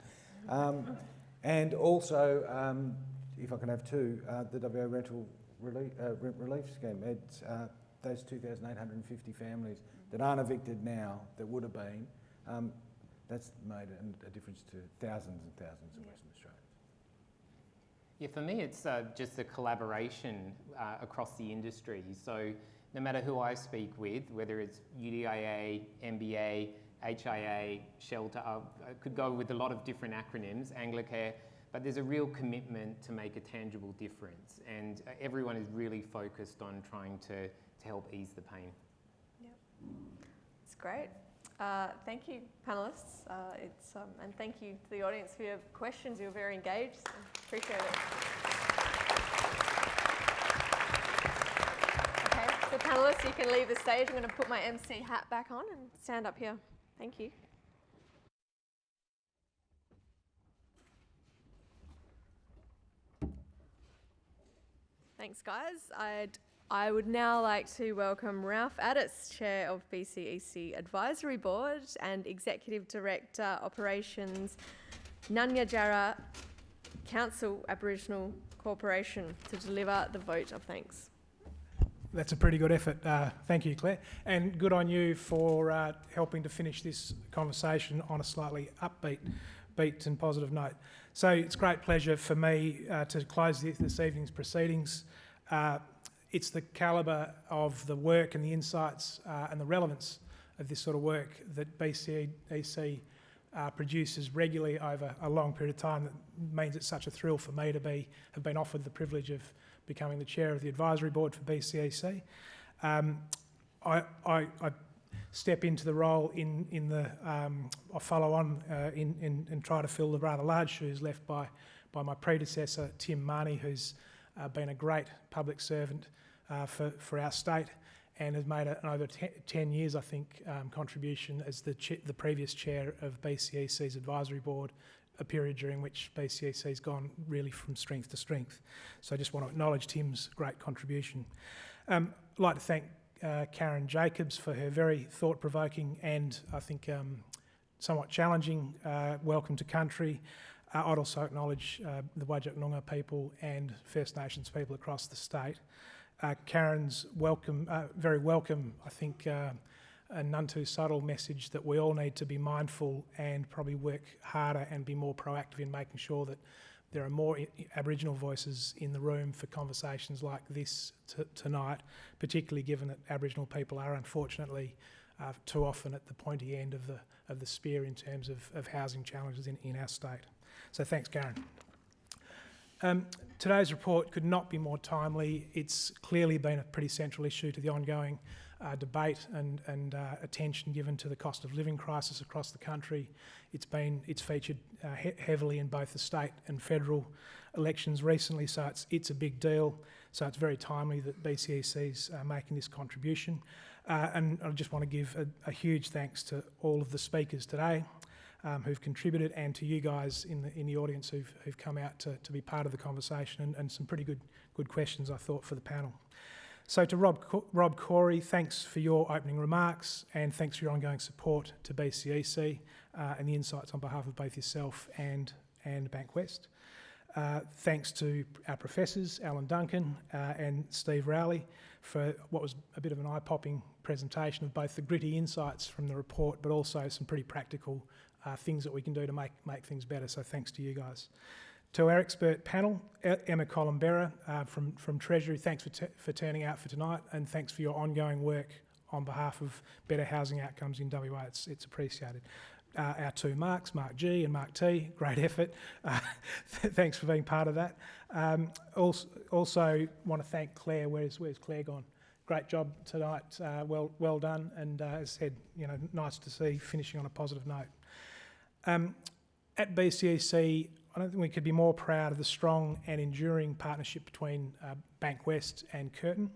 And also, if I can have two, the WA rental rent relief scheme. It's those 2,850 families that aren't evicted now that would have been. That's made a difference to thousands and thousands of Western Australians. Yeah, for me, it's just a collaboration across the industry. So no matter who I speak with, whether it's UDIA, MBA, HIA, Shelter, I could go with a lot of different acronyms, Anglicare, but there's a real commitment to make a tangible difference. And everyone is really focused on trying to help ease the pain. Yep, it's great. Thank you, panellists. And thank you to the audience for your questions. You were very engaged. Appreciate it. Okay, so panellists, you can leave the stage. I'm going to put my MC hat back on and stand up here. Thank you. Thanks, guys. I would now like to welcome Ralph Addis, Chair of BCEC Advisory Board and Executive Director, Operations, Ngunnawal Council Aboriginal Corporation, to deliver the vote of thanks. That's a pretty good effort. Thank you, Claire. And good on you for helping to finish this conversation on a slightly upbeat and positive note. So it's a great pleasure for me to close this evening's proceedings. It's the calibre of the work and the insights and the relevance of this sort of work that BCEC produces regularly over a long period of time that means it's such a thrill for me to have been offered the privilege of becoming the chair of the advisory board for BCEC. I step into the role I follow on and try to fill the rather large shoes left by my predecessor, Tim Marnie, who's been a great public servant for our state and has made an over 10 years, I think, contribution as the previous chair of BCEC's advisory board, a period during which BCEC's gone really from strength to strength. So I just want to acknowledge Tim's great contribution. I'd like to thank Karen Jacobs for her very thought-provoking and, I think, somewhat challenging welcome to country. I'd also acknowledge the Whadjuk Noongar people and First Nations people across the state. Karen's very welcome, I think, a none too subtle message that we all need to be mindful and probably work harder and be more proactive in making sure that there are more Aboriginal voices in the room for conversations like this tonight, particularly given that Aboriginal people are unfortunately too often at the pointy end of the spear in terms of housing challenges in our state. So thanks, Karen. Today's report could not be more timely. It's clearly been a pretty central issue to the ongoing debate and attention given to the cost of living crisis across the country. It's featured heavily in both the state and federal elections recently, so it's a big deal. So it's very timely that BCEC's making this contribution. And I just want to give a huge thanks to all of the speakers today. who've contributed, and to you guys in the audience who've come out to be part of the conversation, and some pretty good questions, I thought, for the panel. So to Rob Cory, thanks for your opening remarks, and thanks for your ongoing support to BCEC and the insights on behalf of both yourself and Bankwest. Thanks to our professors, Alan Duncan and Steve Rowley, for what was a bit of an eye-popping presentation of both the gritty insights from the report, but also some pretty practical things that we can do to make things better. So thanks to you guys. To our expert panel, Emma Colombera from Treasury, thanks for turning out for tonight, and thanks for your ongoing work on behalf of better housing outcomes in WA. It's appreciated. Our two Marks, Mark G and Mark T, great effort. Thanks for being part of that. Also want to thank Claire. Where's Claire gone? Great job tonight. Well done. And as I said, nice to see finishing on a positive note. At BCEC, I don't think we could be more proud of the strong and enduring partnership between Bankwest and Curtin.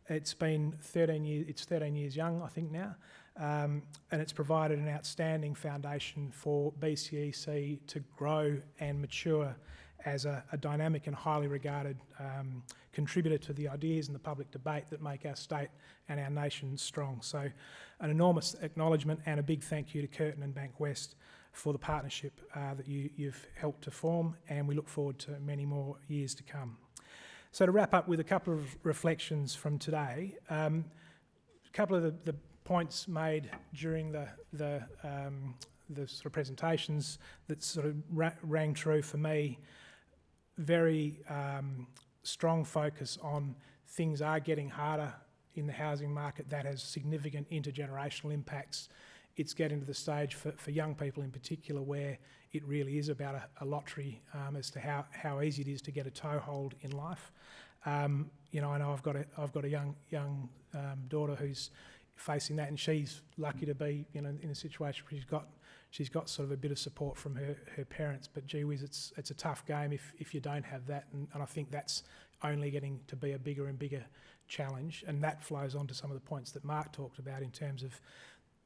It's been 13 years. It's 13 years young, I think now, and it's provided an outstanding foundation for BCEC to grow and mature as a dynamic and highly regarded contributor to the ideas and the public debate that make our state and our nation strong. So, an enormous acknowledgement and a big thank you to Curtin and Bankwest for the partnership that you've helped to form, and we look forward to many more years to come. So to wrap up with a couple of reflections from today, a couple of the points made during the sort of presentations that sort of rang true for me. Very strong focus on things are getting harder in the housing market. That has significant intergenerational impacts. It's getting to the stage for young people in particular where it really is about a lottery as to how easy it is to get a toehold in life. I know I've got a young daughter who's facing that, and she's lucky to be in a situation where she's got sort of a bit of support from her parents. But gee whiz, it's a tough game if you don't have that, and I think that's only getting to be a bigger and bigger challenge, and that flows on to some of the points that Mark talked about in terms of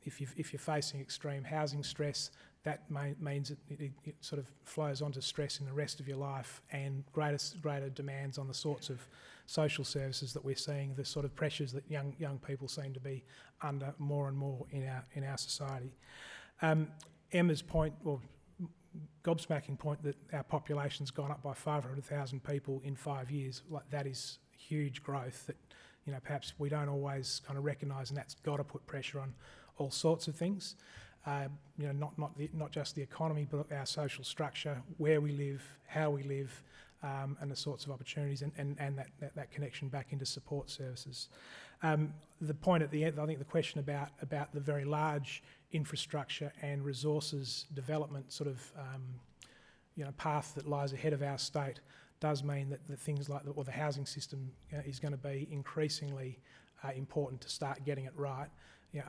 if you're facing extreme housing stress, that means it sort of flows onto stress in the rest of your life, and greater demands on the sorts of social services that we're seeing, the sort of pressures that young people seem to be under more and more in our society. Emma's point, or gobsmacking point, that our population's gone up by 500,000 people in 5 years, like that is huge growth that perhaps we don't always kind of recognise, and that's got to put pressure on all sorts of things. Not just the economy, but our social structure, where we live, how we live, and the sorts of opportunities, and that connection back into support services. The point at the end, I think the question about the very large infrastructure and resources development sort of path that lies ahead of our state does mean that the things like the housing system is going to be increasingly important to start getting it right.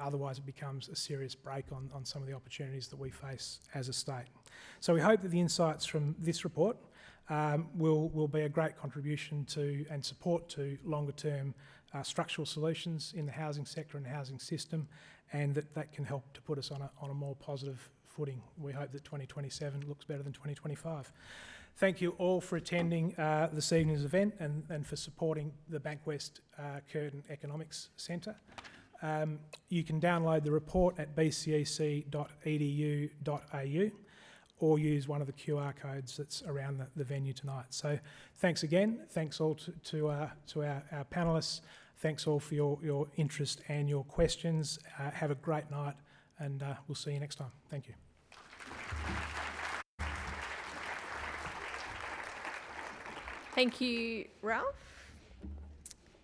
Otherwise it becomes a serious break on some of the opportunities that we face as a state. So we hope that the insights from this report will be a great contribution to and support to longer term structural solutions in the housing sector and the housing system, and that can help to put us on a more positive footing. We hope that 2027 looks better than 2025. Thank you all for attending this evening's event and for supporting the Bankwest Curtin Economics Centre. You can download the report at bcec.edu.au or use one of the QR codes that's around the venue tonight. So thanks again. Thanks all to our panellists. Thanks all for your interest and your questions. Have a great night, and we'll see you next time. Thank you. Thank you, Ralph.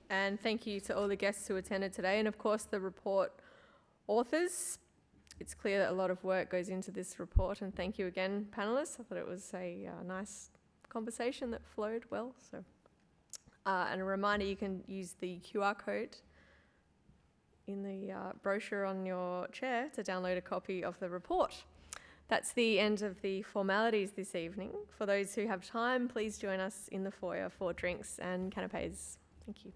And thank you to all the guests who attended today, and of course the report authors. It's clear that a lot of work goes into this report, and thank you again, panellists. I thought it was a nice conversation that flowed well. So, and a reminder, you can use the QR code in the brochure on your chair to download a copy of the report. That's the end of the formalities this evening. For those who have time, please join us in the foyer for drinks and canapes. Thank you.